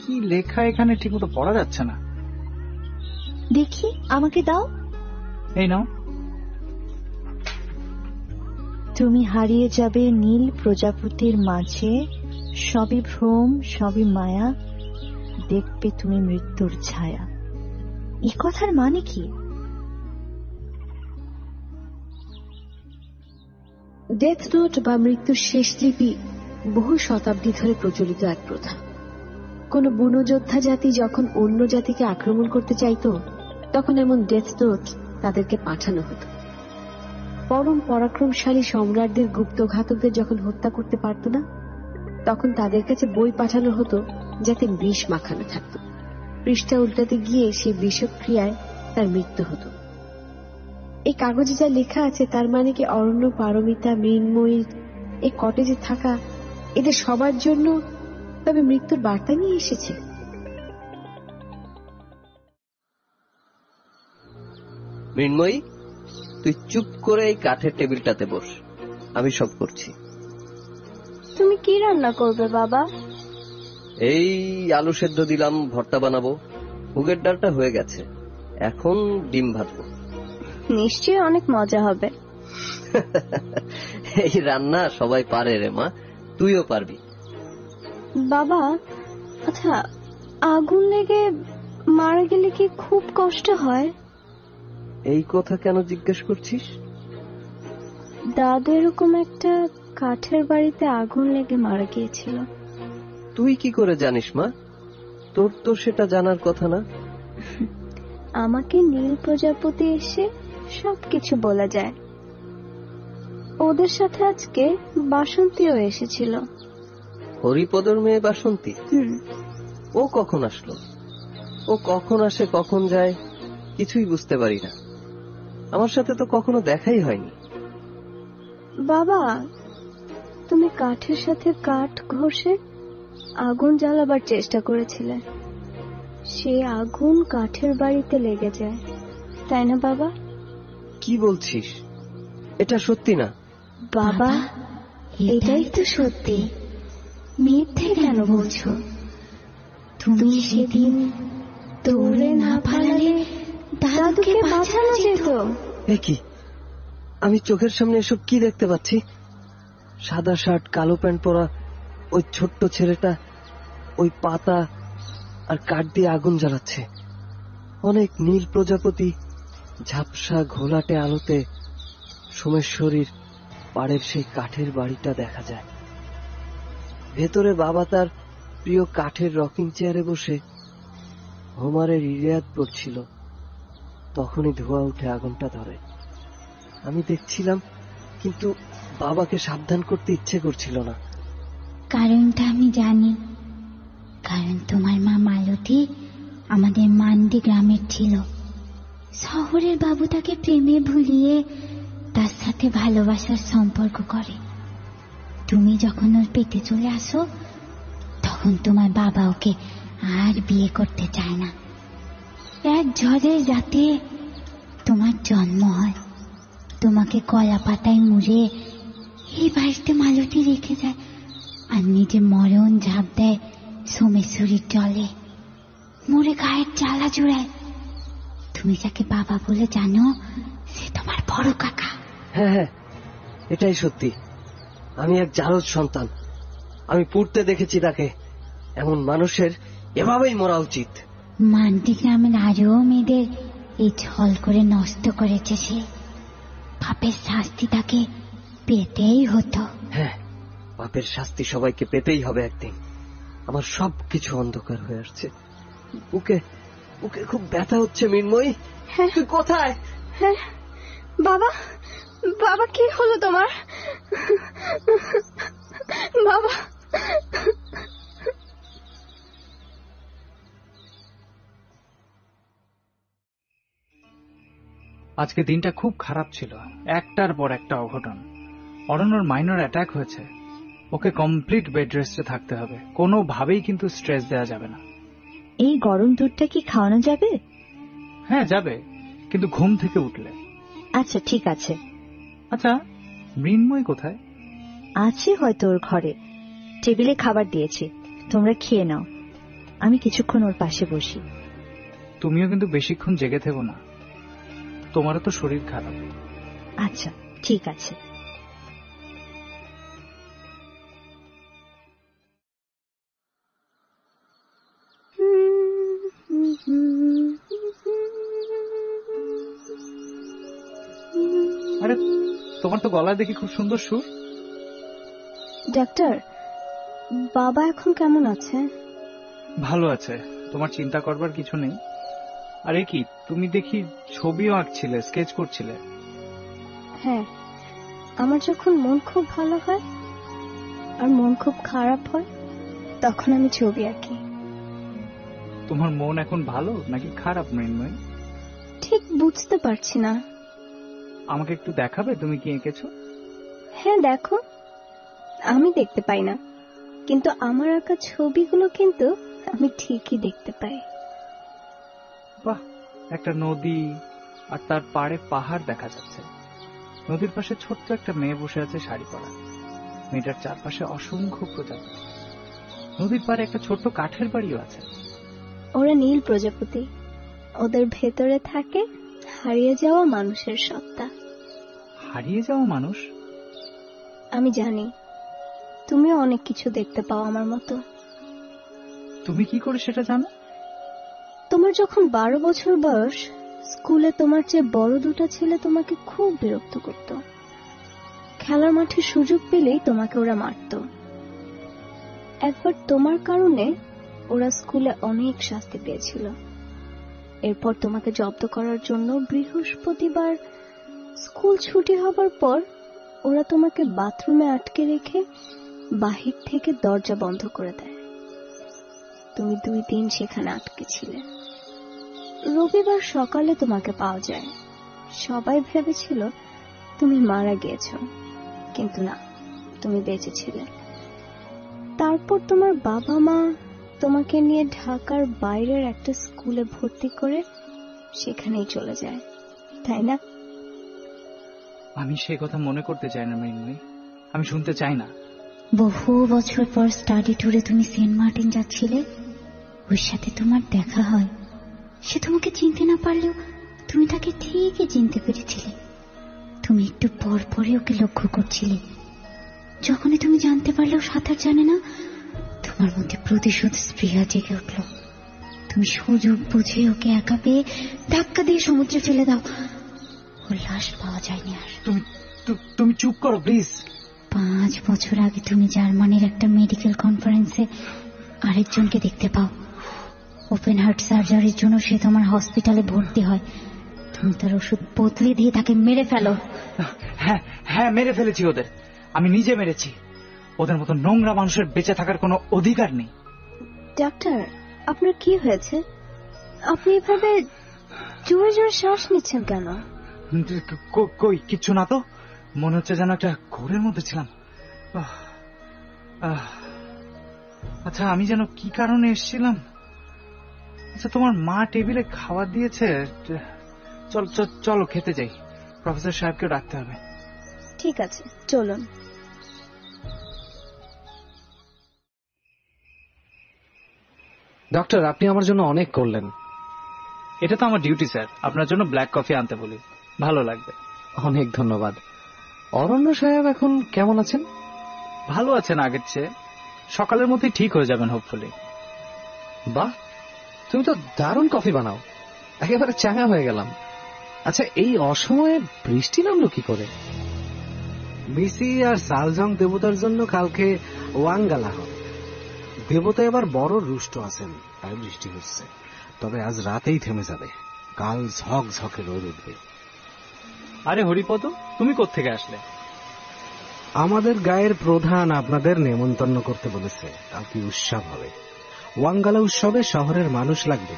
কি লেখা এখানে ঠিকমতো পড়া যাচ্ছে না। দেখি, আমাকে দাও। এই নাও। তুমি হারিয়ে যাবে নীল প্রজাপতির মাঝে, সবই ভ্রম সবই মায়া, দেখবে তুমি মৃত্যুর ছায়া। এই কথার মানে কি? ডেথ নোট বা মৃত্যুর শেষ লিপি বহু শতাব্দী ধরে প্রচলিত এক প্রথা। কোন বুনো যোদ্ধা জাতি যখন অন্য জাতিকে আক্রমণ করতে চাইত, তখন এমন ডেথ নোট তাদেরকে পাঠানো হতো। পরম পরাক্রমশালী সম্রাটদের গুপ্তঘাতকদের যখন হত্যা করতে পারত না, তখন তাদের কাছে বই পাঠানো হতো যাতে বিষ মাখানো থাকত। পৃষ্ঠা উল্টাতে গিয়ে সেই বিষক্রিয়ায় তার মৃত্যু হতো। এই কাগজে যা লেখা আছে তার মানে কি অরণ্য, পারমিতা, মৃন্ময়ী এই কটেজে থাকা এদের সবার জন্য তবে মৃত্যুর বার্তা নিয়ে এসেছে? মৃন্ময়ী, তুই চুপ করে এই কাঠের টেবিলটাতে বস, আমি সব করছি। তুমি কি রান্না করবে বাবা? এই আলু সেদ্ধ দিলাম, ভর্তা বানাবো। মুগের ডালটা হয়ে গেছে, এখন ডিম ভাজবো। নিশ্চয়ই অনেক মজা হবে। এই রান্না সবাই পারে রে মা, তুইও পারবি। বাবা, আচ্ছা, আগুন লেগে মারা গেলে কি খুব কষ্ট হয়? এই কথা কেন জিজ্ঞেস করছিস? দাদু এরকম একটা কাঠের বাড়িতে আগুন লেগে মারা গিয়েছিল। তুই কি করে জানিস মা? তোর তো সেটা জানার কথা না। আমাকে নীল প্রজাপতি এসে সবকিছু বলা যায়। ওদের সাথে আজকে বাসন্তীও এসেছিল। হরিপদর মেয়ে বাসন্তী? ও কখন আসলো? ও কখন আসে কখন যায় কিছুই বুঝতে পারি না। আমার সাথে তো কখনো দেখাই হয়নি। বাবা, তুমি কাঠের সাথে কাঠ ঘষে আগুন জ্বালাবার চেষ্টা করেছিলে, সে আগুন কাঠের বাড়িতে লেগে যায়, তাই না বাবা? কি বলছিস? এটা সত্যি না। বাবা, এটাই তো সত্যি, মিথ্যে কেন বলছো? তুমি সেদিন দৌড়ে না পালালে দাদুকে বাঁচানো যেত। এ কি, আমি চোখের সামনে এসব কি দেখতে পাচ্ছি? সাদা শার্ট, কালো প্যান্ট পরা ওই ছোট্ট ছেলেটা ওই পাতা আর কাঠ দিয়ে আগুন জ্বালাচ্ছে। অনেক নীল প্রজাপতি ঝাপসা ঘোলাটে আলোতে সোমেশ্বরীর পাড়ের সেই কাঠের বাড়িটা দেখা যায়। ভেতরে বাবা তার প্রিয় কাঠের রকিং চেয়ারে বসে হোমারের ইলিয়াদ পড়ছিল। তখনই ধোঁয়া উঠে আগুনটা ধরে। আমি দেখছিলাম, কিন্তু বাবাকে সাবধান করতে ইচ্ছে করছিল না। কারণটা আমি জানি, কারণ তোমার মা মালতী আমাদের মান্ডি গ্রামের ছিল। শহরের বাবু তাকে প্রেমে ভুলিয়ে তার সাথে ভালোবাসার সম্পর্ক করে। তুমি যখন ওর পেটে চলে আসো, তখন তোমার বাবা ওকে আর বিয়ে করতে চায় না। এক ঝড়ের রাতে তোমার জন্ম হয়। তোমাকে কলা পাতায় মুড়ে এই বাড়িতে মালতী রেখে যায়, আর নিজে মরণ ঝাঁপ দেয় সোমেশ্বরীর জলে, মরে গায়ের জ্বালা জোড়ায়। তুমি যাকে বাবা বলে জানো, সে তোমার বড় কাকা। হ্যাঁ হ্যাঁ, এটাই সত্যি। আমি এক জারজ সন্তান। আমি পড়তে দেখেছি তাকে। এমন মানুষের এভাবেই মরা উচিত। মান্ডি গ্রামের আরো মেয়েদের এই ছল করে নষ্ট করেছে সে। পাপের শাস্তি তাকে পেতেই হতো। হ্যাঁ, পাপের শাস্তি সবাইকে পেতেই হবে একদিন। আমার সবকিছু অন্ধকার হয়ে আসছে। বুকে বুকে খুব ব্যথা হচ্ছে। মৃন্ময়ী, তুই কোথায়? হ্যাঁ বাবা, বাবা কি হলো তোমার? বাবা, আজকে দিনটা খুব খারাপ ছিল, একটার পর একটা অঘটন। অরণ্যর মাইনর অ্যাটাক হয়েছে, ওকে কমপ্লিট বেড রেস্টে থাকতে হবে। কোনোভাবেই কিন্তু স্ট্রেস দেওয়া যাবে না। এই গরম দুধটা কি খাওয়ানো যাবে? হ্যাঁ যাবে, কিন্তু ঘুম থেকে উঠলে। আচ্ছা ঠিক আছে। আচ্ছা, মৃন্ময়ী কোথায়? আছে হয়তো ওর ঘরে, টেবিলে খাবার দিয়েছি, তোমরা খেয়ে নাও। আমি কিছুক্ষণ ওর পাশে বসি। তুমিও কিন্তু বেশিক্ষণ জেগে থেকো না, তোমারও তো শরীর খারাপ। আচ্ছা ঠিক আছে। আরে, তোমার তো গলায় দেখি খুব সুন্দর সুর। ডাক্তার, বাবা এখন কেমন আছে? ভালো আছে, তোমার চিন্তা করবার কিছু নেই। আরে কি, তুমি দেখি ছবিও আঁকছিলে, স্কেচ করছিলে। হ্যাঁ, আমার যখন মন খুব ভালো হয় আর মন খুব খারাপ হয়, তখন আমি ছবি আঁকি। তোমার মন এখন ভালো নাকি খারাপ মৃন্ময়ী? ঠিক বুঝতে পারছি না। আমাকে একটু দেখাবে তুমি কি এঁকেছো? হ্যাঁ দেখো, আমি দেখতে পাই না, কিন্তু আমার আঁকা ছবিগুলো কিন্তু আমি ঠিকই দেখতে পাই। বাহ, একটা নদী আর তার পাড়ে পাহাড় দেখা যাচ্ছে। নদীর পাশে ছোট্ট একটা মেয়ে বসে আছে শাড়ি পরা। মেয়েটার চারপাশে অসংখ্য প্রজাপতি। নদীর পাড়ে একটা ছোট্ট কাঠের বাড়িও আছে। ওরা নীল প্রজাপতি, ওদের ভেতরে থাকে হারিয়ে যাওয়া মানুষের সত্তা। হারিয়ে যাওয়া মানুষ? আমি জানি তুমিও অনেক কিছু দেখতে পাও আমার মতো। তুমি কি করে সেটা জানো? তোমার যখন 12 বছর বয়স, স্কুলে তোমার চেয়ে বড় দুটো ছেলে তোমাকে খুব বিরক্ত করত। খেলার মাঠে সুযোগ পেলেই তোমাকে ওরা মারত। একবার তোমার কারণে ওরা স্কুলে অনেক শাস্তি পেয়েছিল। এরপর তোমাকে জব্দ করার জন্য বৃহস্পতিবার স্কুল ছুটি হবার পর ওরা তোমাকে বাথরুমে আটকে রেখে বাহির থেকে দরজা বন্ধ করে দেয়। তুমি 2 দিন সেখানে আটকে ছিলে। রবিবার সকালে তোমাকে পাওয়া যায়। সবাই ভেবেছিল তুমি মারা গিয়েছ, কিন্তু না, তুমি বেঁচে ছিলে। তারপর তোমার বাবা মা তোমাকে নিয়ে ঢাকার বাইরের একটা স্কুলে ভর্তি করে সেখানেই চলে যায়, তাই না? আমি সেই কথা মনে করতে চাই না মৃন্ময়ী, আমি শুনতে চাই না। বহু বছর পর স্টাডি ট্যুরে তুমি সেন্ট মার্টিন যাচ্ছিলে, ওর সাথে তোমার দেখা হয়। সে তোমাকে চিনতে না পারলেও তুমি তাকে ঠিকই চিনতে পেরেছিলে। তুমি একটু পর পরই ওকে লক্ষ্য করছিলে। যখনই তুমি জানতে পারলেও সাঁতার জানে না, তোমার মধ্যে প্রতিশোধ স্পৃহা জেগে উঠল। তুমি সুযোগ বুঝে ওকে একা পেয়ে ধাক্কা দিয়ে সমুদ্রে ফেলে দাও। ওর লাশ পাওয়া যায়নি আর। তুমি চুপ করো প্লিজ। 5 বছর আগে তুমি জার্মানির একটা মেডিকেল কনফারেন্সে আরেকজনকে দেখতে পাও। ওপেন হার্ট সার্জারির জন্য সে তোমার হসপিটালে ভর্তি হয়। তুমি তার ওষুধ বদলে দিয়ে তাকে মেরে ফেলো। হ্যাঁ হ্যাঁ, মেরে ফেলেছি ওদের, আমি নিজে মেরেছি। ওদের মতো নোংরা মানুষের বেঁচে থাকার কোনো অধিকার নেই। ডাক্তার, আপনার কি হয়েছে? আপনি এভাবে জোরে জোরে শ্বাস নিচ্ছেন কেন? কই কিচ্ছু না তো, মনে হচ্ছে যেন একটা ঘোরের মধ্যে ছিলাম। আচ্ছা, আমি যেন কি কারণে এসেছিলাম? আচ্ছা, তোমার মা টেবিলে খাবার দিয়েছে, চলো খেতে যাই। প্রফেসর সাহেবকে ডাকতে হবে। ঠিক আছে, চলুন। ডক্টর, আপনি আমার জন্য অনেক করলেন। এটা তো আমার ডিউটি স্যার, আপনার জন্য ব্ল্যাক কফি আনতে বলি, ভালো লাগবে। অনেক ধন্যবাদ। অরণ্য সাহেব এখন কেমন আছেন? ভালো আছেন আগের চেয়ে, সকালের মধ্যেই ঠিক হয়ে যাবেন হোপফুলি। বাহ, তুমি তো দারুণ কফি বানাও, একেবারে চাঙা হয়ে গেলাম। আচ্ছা, এই অসময়ে বৃষ্টি নামলো কি করে? বিসি আর সালজং দেবতার জন্য কালকে ওয়াঙ্গালা হবে। দেবতা এবার বড় রুষ্ট আছেন, তাই বৃষ্টি হচ্ছে। তবে আজ রাতেই থেমে যাবে, কাল ঝকঝকে রোদ উঠবে। আরে হরিপদ, তুমি কোত্থেকে আসলে? আমাদের গায়ের প্রধান আপনাদের নেমন্তন্ন করতে বলেছে, কালকে উৎসব হবে। ওয়াঙ্গালা উৎসবে শহরের মানুষ লাগবে,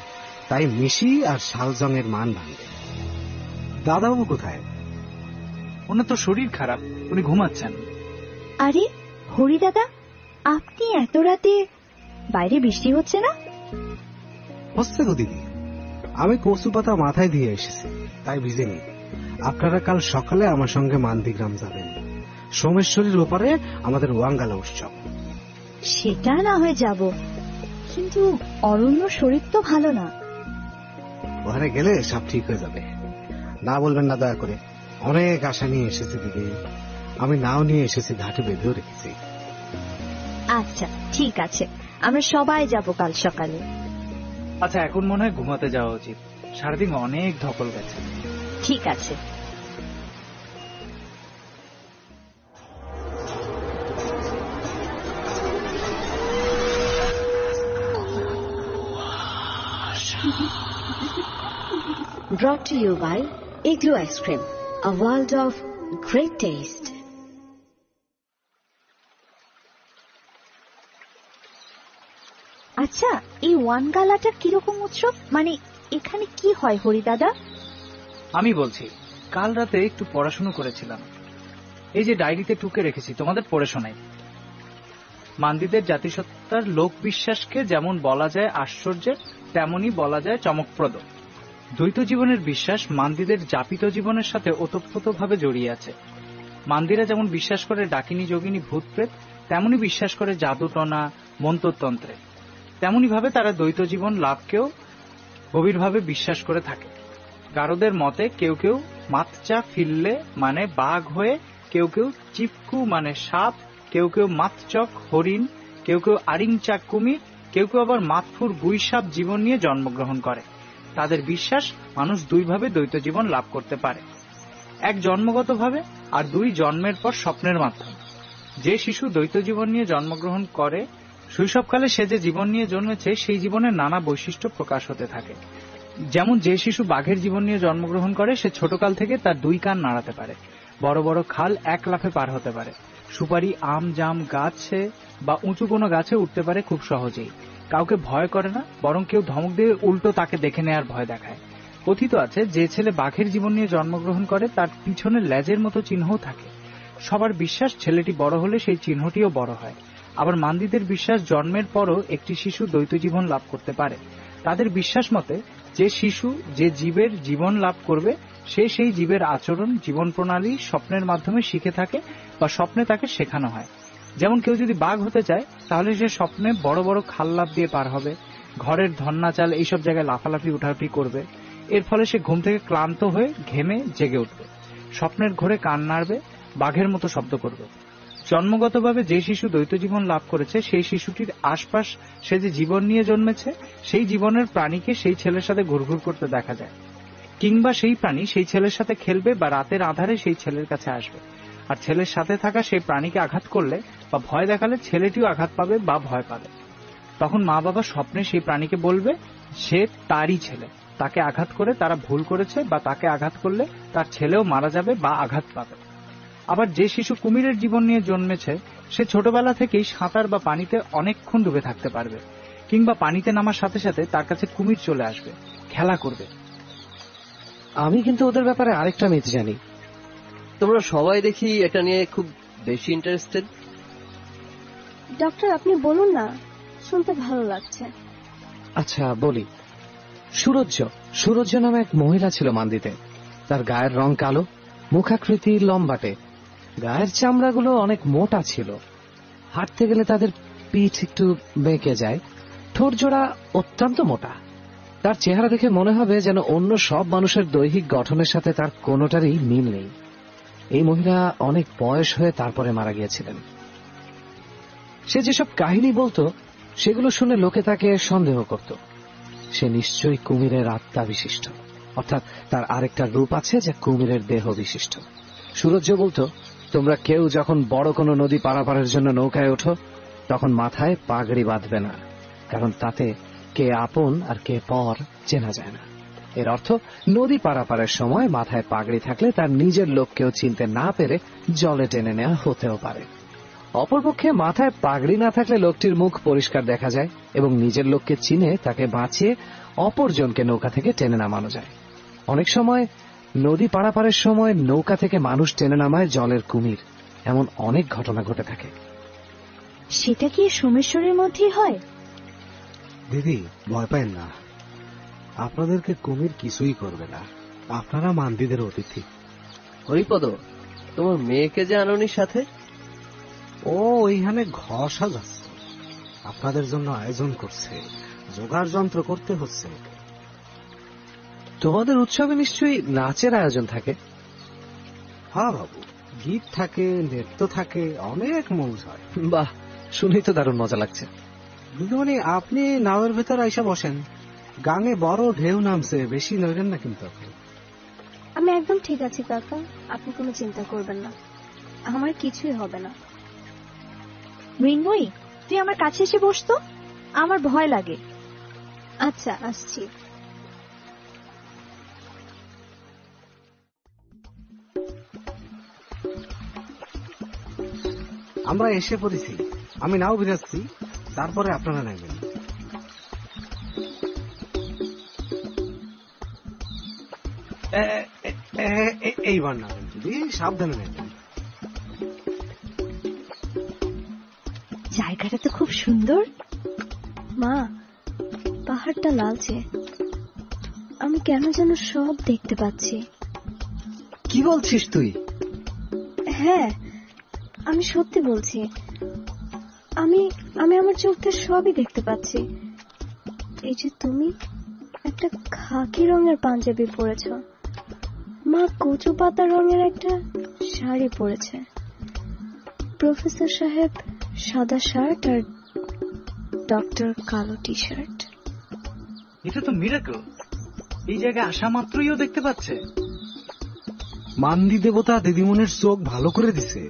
তাই মিশি আর শালজং এর মান ভাঙবে। দাদাবাবু কোথায়? ওনার তো শরীর খারাপ, উনি ঘুমাচ্ছেন। আরে হরি দাদা, আপনি এত রাতে? বাইরে বৃষ্টি হচ্ছে না? হচ্ছে তো দিদি, আমি কচু পাতা মাথায় দিয়ে এসেছি, তাই ভিজেনি। আপনারা কাল সকালে আমার সঙ্গে মান্দিগ্রাম যাবেন। সোমেশ্বরীর ওপারে আমাদের ওয়াঙ্গালা উৎসব। সেটা না হয় যাব, কিন্তু অরণ্য শরীর তো ভালো না। ওখানে গেলে সব ঠিক হয়ে যাবে, না বলবেন না দয়া করে। অনেক আশা নিয়ে এসেছি দিদি, আমি নাও নিয়ে এসেছি, ঘাটে বেঁধেও রেখেছি। আচ্ছা ঠিক আছে, আমরা সবাই যাব কাল সকালে। আচ্ছা, এখন মনে হয় ঘুমাতে যাওয়া উচিত, সারাদিন অনেক ধকল গেছে। ঠিক আছে। Brought to you by Igloo Ice Cream, a world of great taste. আচ্ছা, এই ওয়ানগালাটা কিরকম উৎসব? মানে এখানে কি হয় হরি দাদা? আমি বলছি, কাল রাতে একটু পড়াশুনো করেছিলাম, এই যে ডায়েরিতে টুকে রেখেছি, তোমাদের পড়ে শোনাই। মান্দিদের জাতিসত্তার লোক বিশ্বাসকে যেমন বলা যায় আশ্চর্যের, তেমনি বলা যায় চমকপ্রদ। দ্বৈত জীবনের বিশ্বাস মান্দিদের যাপিত জীবনের সাথে ওতপ্রোতভাবে জড়িয়ে আছে। মান্দিরা যেমন বিশ্বাস করে ডাকিনী যোগিনী ভূত প্রেত, তেমনি বিশ্বাস করে জাদুটনা মন্ত্রতন্ত্রে, তেমনি ভাবে তারা দ্বৈত জীবন লাভকেও গভীরভাবে বিশ্বাস করে থাকে। গারোদের মতে কেউ কেউ মাতচা ফিরলে মানে বাঘ হয়ে, কেউ কেউ চিপকু মানে সাপ, কেউ কেউ মাতচক হরিণ, কেউ কেউ আরিংচাক কুমির, কেউ কেউ আবার মাতফুর গুইসাপ জীবন নিয়ে জন্মগ্রহণ করে। তাদের বিশ্বাস মানুষ দুইভাবে দ্বৈত জীবন লাভ করতে পারে, এক জন্মগতভাবে আর দুই জন্মের পর স্বপ্নের মাধ্যমে। যে শিশু দ্বৈত জীবন নিয়ে জন্মগ্রহণ করে, শৈশবকালে সে যে জীবন নিয়ে জন্মেছে সেই জীবনের নানা বৈশিষ্ট্য প্রকাশ হতে থাকে। যেমন যে শিশু বাঘের জীবন নিয়ে জন্মগ্রহণ করে, সে ছোটকাল থেকে তার 2 কান নাড়াতে পারে, বড় বড় খাল 1 লাফে পার হতে পারে, সুপারি আম জাম গাছে বা উঁচু কোনো গাছে উঠতে পারে খুব সহজেই। কাউকে ভয় করে না, বরং কেউ ধমক দিয়ে উল্টো তাকে দেখে নেয়ার ভয় দেখায়। কথিত আছে যে ছেলে বাঘের জীবন নিয়ে জন্মগ্রহণ করে তার পিছনে লেজের মতো চিহ্নও থাকে। সবার বিশ্বাস ছেলেটি বড় হলে সেই চিহ্নটিও বড় হয়। আবার মান্দিদের বিশ্বাস জন্মের পরও একটি শিশু দ্বৈত জীবন লাভ করতে পারে। তাদের বিশ্বাস মতে যে শিশু যে জীবের জীবন লাভ করবে সে সেই জীবের আচরণ, জীবন প্রণালী স্বপ্নের মাধ্যমে শিখে থাকে বা স্বপ্নে তাকে শেখানো হয়। যেমন কেউ যদি বাঘ হতে চায় তাহলে সে স্বপ্নে বড় বড় খাল লাফ দিয়ে পার হবে, ঘরের ধন্না চাল এইসব জায়গায় লাফালাফি উঠাউঠি করবে। এর ফলে সে ঘুম থেকে ক্লান্ত হয়ে ঘেমে জেগে উঠবে, স্বপ্নের ঘোরে কান নাড়বে, বাঘের মতো শব্দ করবে। জন্মগতভাবে যে শিশু দ্বৈত জীবন লাভ করেছে সেই শিশুটির আশপাশ সে যে জীবন নিয়ে জন্মেছে সেই জীবনের প্রাণীকে সেই ছেলের সাথে ঘুরঘুর করতে দেখা যায়, কিংবা সেই প্রাণী সেই ছেলের সাথে খেলবে বা রাতের আধারে সেই ছেলের কাছে আসবে। আর ছেলের সাথে থাকা সেই প্রাণীকে আঘাত করলে বা ভয় দেখালে ছেলেটিও আঘাত পাবে বা ভয় পাবে। তখন মা বাবা স্বপ্নে সেই প্রাণীকে বলবে সে তারই ছেলে, তাকে আঘাত করে তারা ভুল করেছে বা তাকে আঘাত করলে তার ছেলেও মারা যাবে বা আঘাত পাবে। আবার যে শিশু কুমিরের জীবন নিয়ে জন্মেছে সে ছোটবেলা থেকেই সাঁতার বা পানিতে অনেকক্ষণ ডুবে থাকতে পারবে, কিংবা পানিতে নামার সাথে সাথে তার কাছে কুমির চলে আসবে, খেলা করবে। আমি কিন্তু ওদের ব্যাপারে আরেকটা মিথ জানি। তোমরা সবাই দেখি এটা নিয়ে খুব বেশি ইন্টারেস্টেড। ডক্টর আপনি বলুন না, শুনতে ভালো লাগছে। আচ্ছা বলি, সুরজ্য নামে এক মহিলা ছিল মান্দিতে। তার গায়ের রং কালো, মুখাকৃতি লম্বাটে, গায়ের চামড়াগুলো অনেক মোটা ছিল। হাঁটতে গেলে তাদের পিঠ একটু বেঁকে যায়, ঠোঁট জোড়া অত্যন্ত মোটা। তার চেহারা দেখে মনে হবে যেন অন্য সব মানুষের দৈহিক গঠনের সাথে তার কোনোটারই মিল নেই। এই মহিলা অনেক বয়স হয়ে তারপরে মারা গিয়েছিলেন। সে যেসব কাহিনী বলতো সেগুলো শুনে লোকে তাকে সন্দেহ করত। সে নিশ্চয়ই কুমিরের আত্মা বিশিষ্ট, অর্থাৎ তার আরেকটা রূপ আছে যা কুমিরের দেহ বিশিষ্ট। সুরজ্য বলতো, তোমরা কেউ যখন বড় কোনো নদী পারাপারের জন্য নৌকায় ওঠো তখন মাথায় পাগড়ি বাঁধবে না, কারণ তাতে কে আপন আর কে পর চেনা যায় না। এর অর্থ নদী পারাপারের সময় মাথায় পাগড়ি থাকলে তার নিজের লোককেও চিনতে না পেরে জলে টেনে নেওয়া হতেও পারে। অপরপক্ষে মাথায় পাগড়ি না থাকলে লোকটির মুখ পরিষ্কার দেখা যায় এবং নিজের লোককে চিনে তাকে বাঁচিয়ে অপরজনকে নৌকা থেকে টেনে নামানো যায়। অনেক সময় নদী পারাপারের সময় নৌকা থেকে মানুষ টেনে নামায় জলের কুমির, এমন অনেক ঘটনা ঘটে থাকে। সেটা কি সোমেশ্বরের মধ্যেই হয়? দিদি ভয় পায় না, আপনাদেরকে কুমির কিছুই করবে না, আপনারা মান্দিদের অতিথি। হরিপদ, তোমার মেয়েকে যে আননি সাথে? ও ওইখানে ঘর সাজাচ্ছে, আপনাদের জন্য আয়োজন করছে, জোগাড় যন্ত্র করতে হচ্ছে। তোমাদের উৎসবে নিশ্চয়ই নাচের আয়োজন থাকে? হ্যাঁ বাবু, গীত থাকে, নৃত্য থাকে, অনেক মৌজ হয়। বাহ, শুনেই তো দারুণ মজা লাগছে। দিদিমণি আপনি নাওয়ের ভেতর আইসা বসেন, গাঙে বড় ঢেউ নামছে, বেশি নড়েন না কিন্তু। আমি একদম ঠিক আছি কাকা, আপনি কোনো চিন্তা করবেন না, আমার কিছুই হবে না। মৃন্ময়ী, তুই আমার কাছে এসে বসতো, আমার ভয় লাগে। আচ্ছা আসছি। আমরা এসে পড়েছি, আমি নাও বিরাচ্ছি, তারপরে আপনারা নেবেন। এইবার নামেন দিদি, সাবধানে নেবেন। জায়গাটা তো খুব সুন্দর। মা, পাহাড়টা লালচে, আমি কেন যেন সব দেখতে পাচ্ছি। কি বলছিস তুই? হ্যাঁ, আমি সত্যি বলছি, আমি আমার চোখ দিয়ে সবই দেখতে পাচ্ছি। এই যে তুমি একটা খাকি রঙের পাঞ্জাবি পরেছ, মা কচু পাতা রঙের একটা শাড়ি পরেছে, প্রফেসর সাহেব সাদা শার্ট আর ডক্টর কালো টি শার্ট। এটা তো মিরাকল, এই জায়গায় আসা মাত্রই ও দেখতে পাচ্ছে। মান্দি দেবতা দিদিমণির চোখ ভালো করে দিছে।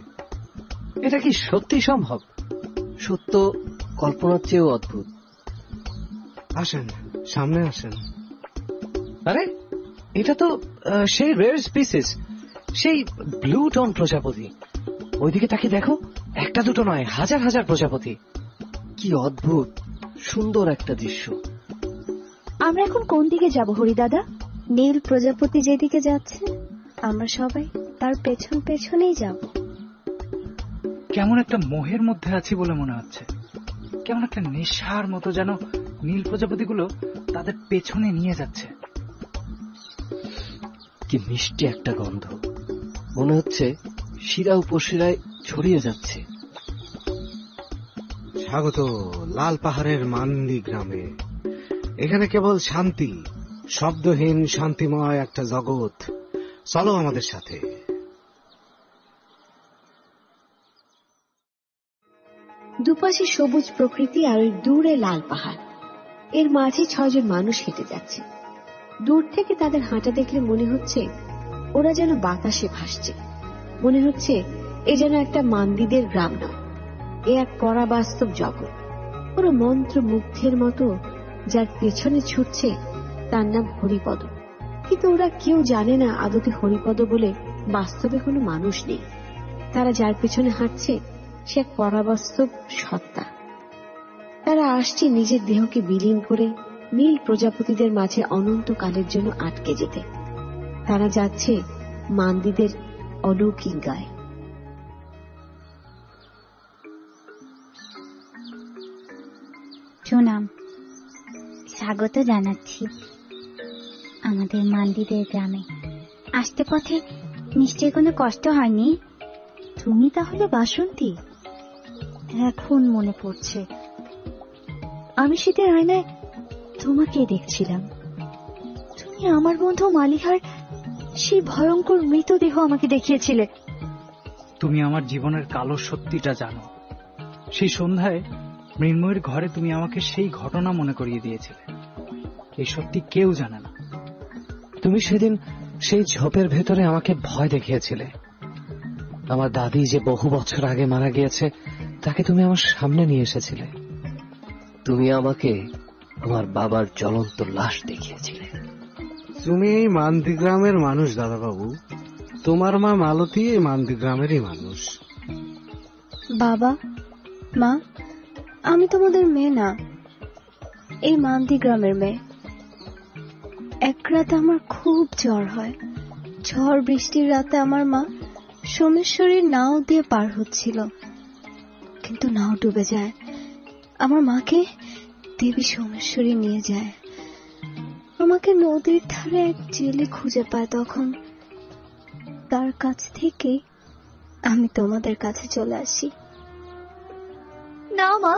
এটা কি সত্যি সম্ভব? সত্য কল্পনার চেয়েও অদ্ভুত। আসেন, সামনে আসেন। আরে এটা তো সেই রেয়ার স্পিসিস, সেই ব্লু টোন প্রজাপতি। ওইদিকে তাকে দেখো, একটা দুটো নয়, হাজার হাজার প্রজাপতি। কি অদ্ভুত! সুন্দর একটা দৃশ্য। আমরা এখন কোন দিকে যাব হরিদাদা? নীল প্রজাপতি যেদিকে যাচ্ছে আমরা সবাই তার পেছন পেছনেই যাব। কেমন একটা মোহের মধ্যে আছি বলে মনে হচ্ছে, কেমন একটা নেশার মতো, যেন নীল প্রজাপতিগুলো তাদের পেছনে নিয়ে যাচ্ছে। কি মিষ্টি একটা গন্ধ, মনে হচ্ছে শিরা উপশিরায় ছড়িয়ে যাচ্ছে। স্বাগত লাল পাহাড়ের মান্দি গ্রামে। এখানে কেবল শান্তি, শব্দহীন শান্তিময় একটা জগৎ। চলো আমাদের সাথে। দুপাশে সবুজ প্রকৃতি আর ওই দূরে লাল পাহাড়, এর মাঝে 6 জন মানুষ হেঁটে যাচ্ছে। দূর থেকে তাদের হাঁটা দেখলে মনে হচ্ছে ওরা যেন বাতাসে ভাসছে। মনে হচ্ছে এ যেন একটা মান্দিদের গ্রাম নয়, এ এক পরাবাস্তব জগৎ, পুরো মন্ত্র মুগ্ধের মতো। যার পেছনে ছুটছে তার নাম হরিপদ, কিন্তু ওরা কেউ জানে না আদতে হরিপদ বলে বাস্তবে কোনো মানুষ নেই। তারা যার পেছনে হাঁটছে সে এক পরাবাস্তব সত্তা। তারা আসছে নিজের দেহকে বিলীন করে নীল প্রজাপতিদের মাঝে অনন্তকালের জন্য আটকে যেতে। তারা যাচ্ছে মান্দিদের অলৌকিক গায়ে। প্রণাম, স্বাগত জানাচ্ছি আমাদের মান্দিদের গ্রামে। আসতে পথে নিশ্চয়ই কোনো কষ্ট হয়নি। তুমি তাহলে বাসন্তী? এখন মনে পড়ছে, আমি শীতের আয়নায় তোমাকে দেখছিলাম। তুমি আমার বন্ধু মালিহার সেই ভয়ঙ্কর মৃতদেহ আমাকে দেখিয়েছিলে। তুমি আমার জীবনের কালো সত্যিটা জানো। সেই সন্ধ্যায় মৃন্ময়ের ঘরে তুমি আমাকে সেই ঘটনা মনে করিয়ে দিয়েছিলে। এই সত্যি কেউ জানে না। তুমি সেদিন সেই ঝোপের ভেতরে আমাকে ভয় দেখিয়েছিলে। আমার দাদি যে বহু বছর আগে মারা গিয়েছে তাকে তুমি আমার সামনে নিয়ে এসেছিলে। তুমি আমাকে আমার বাবার জ্বলন্ত লাশ দেখিয়েছিলে। তুমি এই মান্দি গ্রামের মানুষ দাদাবাবু। তোমার মা মালতী এই মান্দি গ্রামেরই মানুষ। বাবা, মা, আমি তোমাদের মেয়ে না, এই মান্দি গ্রামের মেয়ে। এক রাতে আমার খুব জ্বর হয়। ঝড় বৃষ্টির রাতে আমার মা সোমেশ্বরীর নাও দিয়ে পার হচ্ছিল, কিন্তু নাও ডুবে যায়। আমার মাকে দেবী সোমেশ্বরী নিয়ে যায়। আমাকে নদীর ধারে এক জেলে খুঁজে পায়। তখন তার কাছ থেকে আমি তোমাদের কাছে চলে আসি। না মা,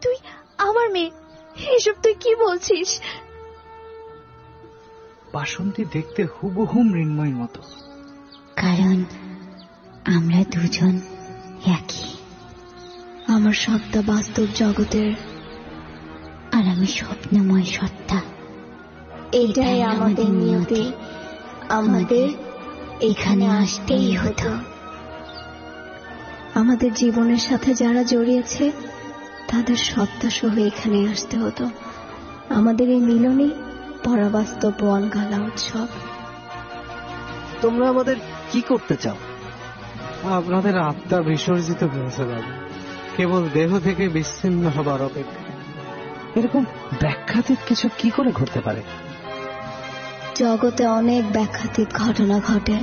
তুই আমার মেয়ে, এসব তুই কি বলছিস? বাসন্তী দেখতে হুবহু মৃন্ময়ীর মতো। কারণ আমরা দুজন একই। আমার সত্তা বাস্তব জগতের, আর আমি স্বপ্নময় সত্তা। এটাই আমাদের নিয়তি। আমাদের এখানে আসতেই হতো। আমাদের জীবনের সাথে যারা জড়িয়েছে তাদের সত্তা সহ এখানে আসতে হতো। আমাদের এই মিলনই পরাবাস্তব ওয়ানগালা উৎসব। তোমরা আমাদের কি করতে চাও? আপনাদের আত্মা বিসর্জিত হয়েছে বাবু, কেবল দেহ থেকে বিচ্ছিন্ন হবার অপেক্ষা। এরকম ব্যাখ্যাতীত কিছু কি করে ঘটতে পারে? জগতে অনেক ব্যাখ্যাতীত ঘটনা ঘটে।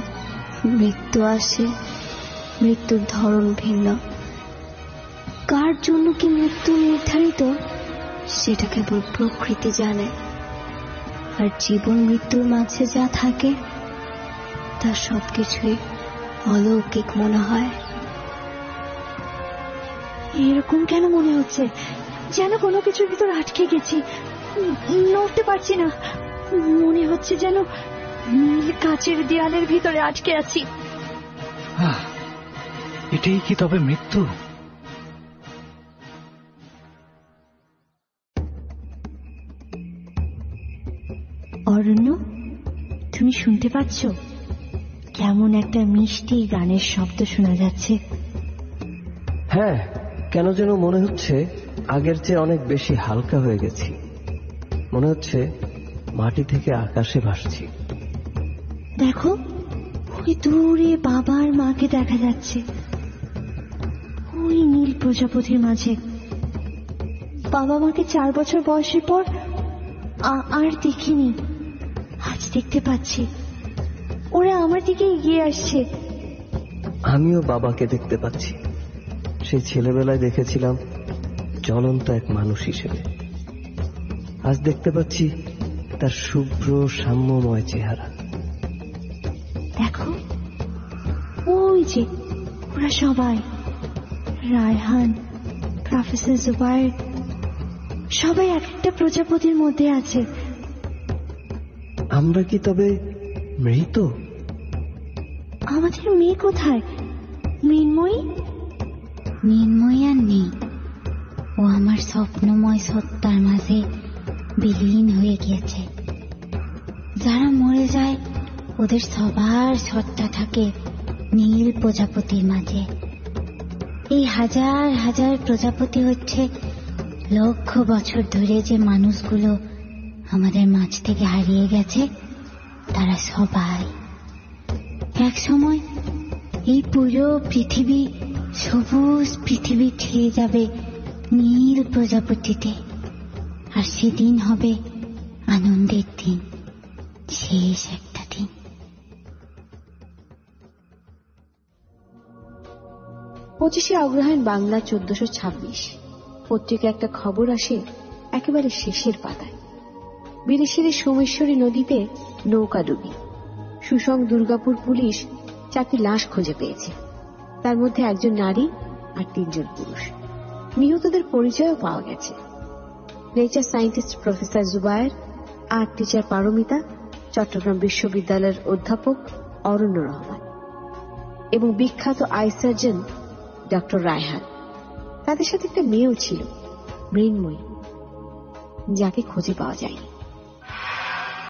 মৃত্যু আসে, মৃত্যুর ধরন ভিন্ন। কার জন্য কি মৃত্যু নির্ধারিত সেটা কেবল প্রকৃতি জানে। আর জীবন মৃত্যুর মাঝে যা থাকে তা সবকিছুই অলৌকিক মনে হয়। এরকম কেন মনে হচ্ছে? যেন কোনো কিছুর ভিতর আটকে গেছি, নড়তে পারছি না। মনে হচ্ছে যেন নীল কাচের দেয়ালের ভিতরে আটকে আছি। এটাই কি তবে মৃত্যু? অরণ্য, তুমি শুনতে পাচ্ছ? কেমন একটা মিষ্টি গানের শব্দ শোনা যাচ্ছে। হ্যাঁ, কেন যেন মনে হচ্ছে আগের চেয়ে অনেক বেশি হালকা হয়ে গেছি। মনে হচ্ছে মাটি থেকে আকাশে ভাসছি। দেখো, ওই দূরে বাবার মাকে দেখা যাচ্ছে, ওই নীল প্রজাপতির মাঝে। বাবা মাকে 4 বছর বয়সের পর আর দেখিনি। আজ দেখতে পাচ্ছি ওরা আমার দিকে এগিয়ে আসছে। আমিও বাবাকে দেখতে পাচ্ছি। সেই ছেলেবেলায় দেখেছিলাম জ্বলন্ত এক মানুষ হিসেবে। আজ দেখতে পাচ্ছি তার শুভ্র সাম্যময় চেহারা। দেখো, ওই যে ওরা সবাই, রায়হান, প্রফেসর জুবায়ের, সবাই একটা প্রজাপতির মধ্যে আছে। আমরা কি তবে মৃত? আমাদের মেয়ে কোথায়? মৃন্ময়ী? মৃন্ময়ী আর নেই। ও আমার স্বপ্নময় সত্তার মাঝে বিলীন হয়ে গিয়েছে। যারা মরে যায় ওদের সবার সত্তা থাকে নীল প্রজাপতির মাঝে। এই হাজার হাজার প্রজাপতি হচ্ছে লক্ষ বছর ধরে যে মানুষগুলো আমাদের মাঝ থেকে হারিয়ে গেছে, তারা সবাই এক সময় এই পুরো পৃথিবী, সবুজ পৃথিবী ছেয়ে যাবে নীল প্রজাপতিতে। আর সেদিন হবে আনন্দের দিন, শেষ একটা দিন। 25শে অগ্রহায়ণ বাংলা 1426 পত্রিকা একটা খবর আসে একেবারে শেষের পাতায়। বিদেশের সোমেশ্বরী নদীতে নৌকা ডুবি। সুসং দুর্গাপুর পুলিশ 4টি লাশ খুঁজে পেয়েছে। তার মধ্যে একজন নারী আর 3 জন পুরুষ। নিহতদের পরিচয়ও পাওয়া গেছে। Nature scientist professor Zubair, art teacher Paromita, Chattogram বিশ্ববিদ্যালয়ের অধ্যাপক অরণ্য রহমান এবং বিখ্যাত আই সার্জন ডক্টর রায়হান। তাদের সাথে একটা মেয়েও ছিল, মৃন্ময়ী, যাকে খুঁজে পাওয়া যায়নি।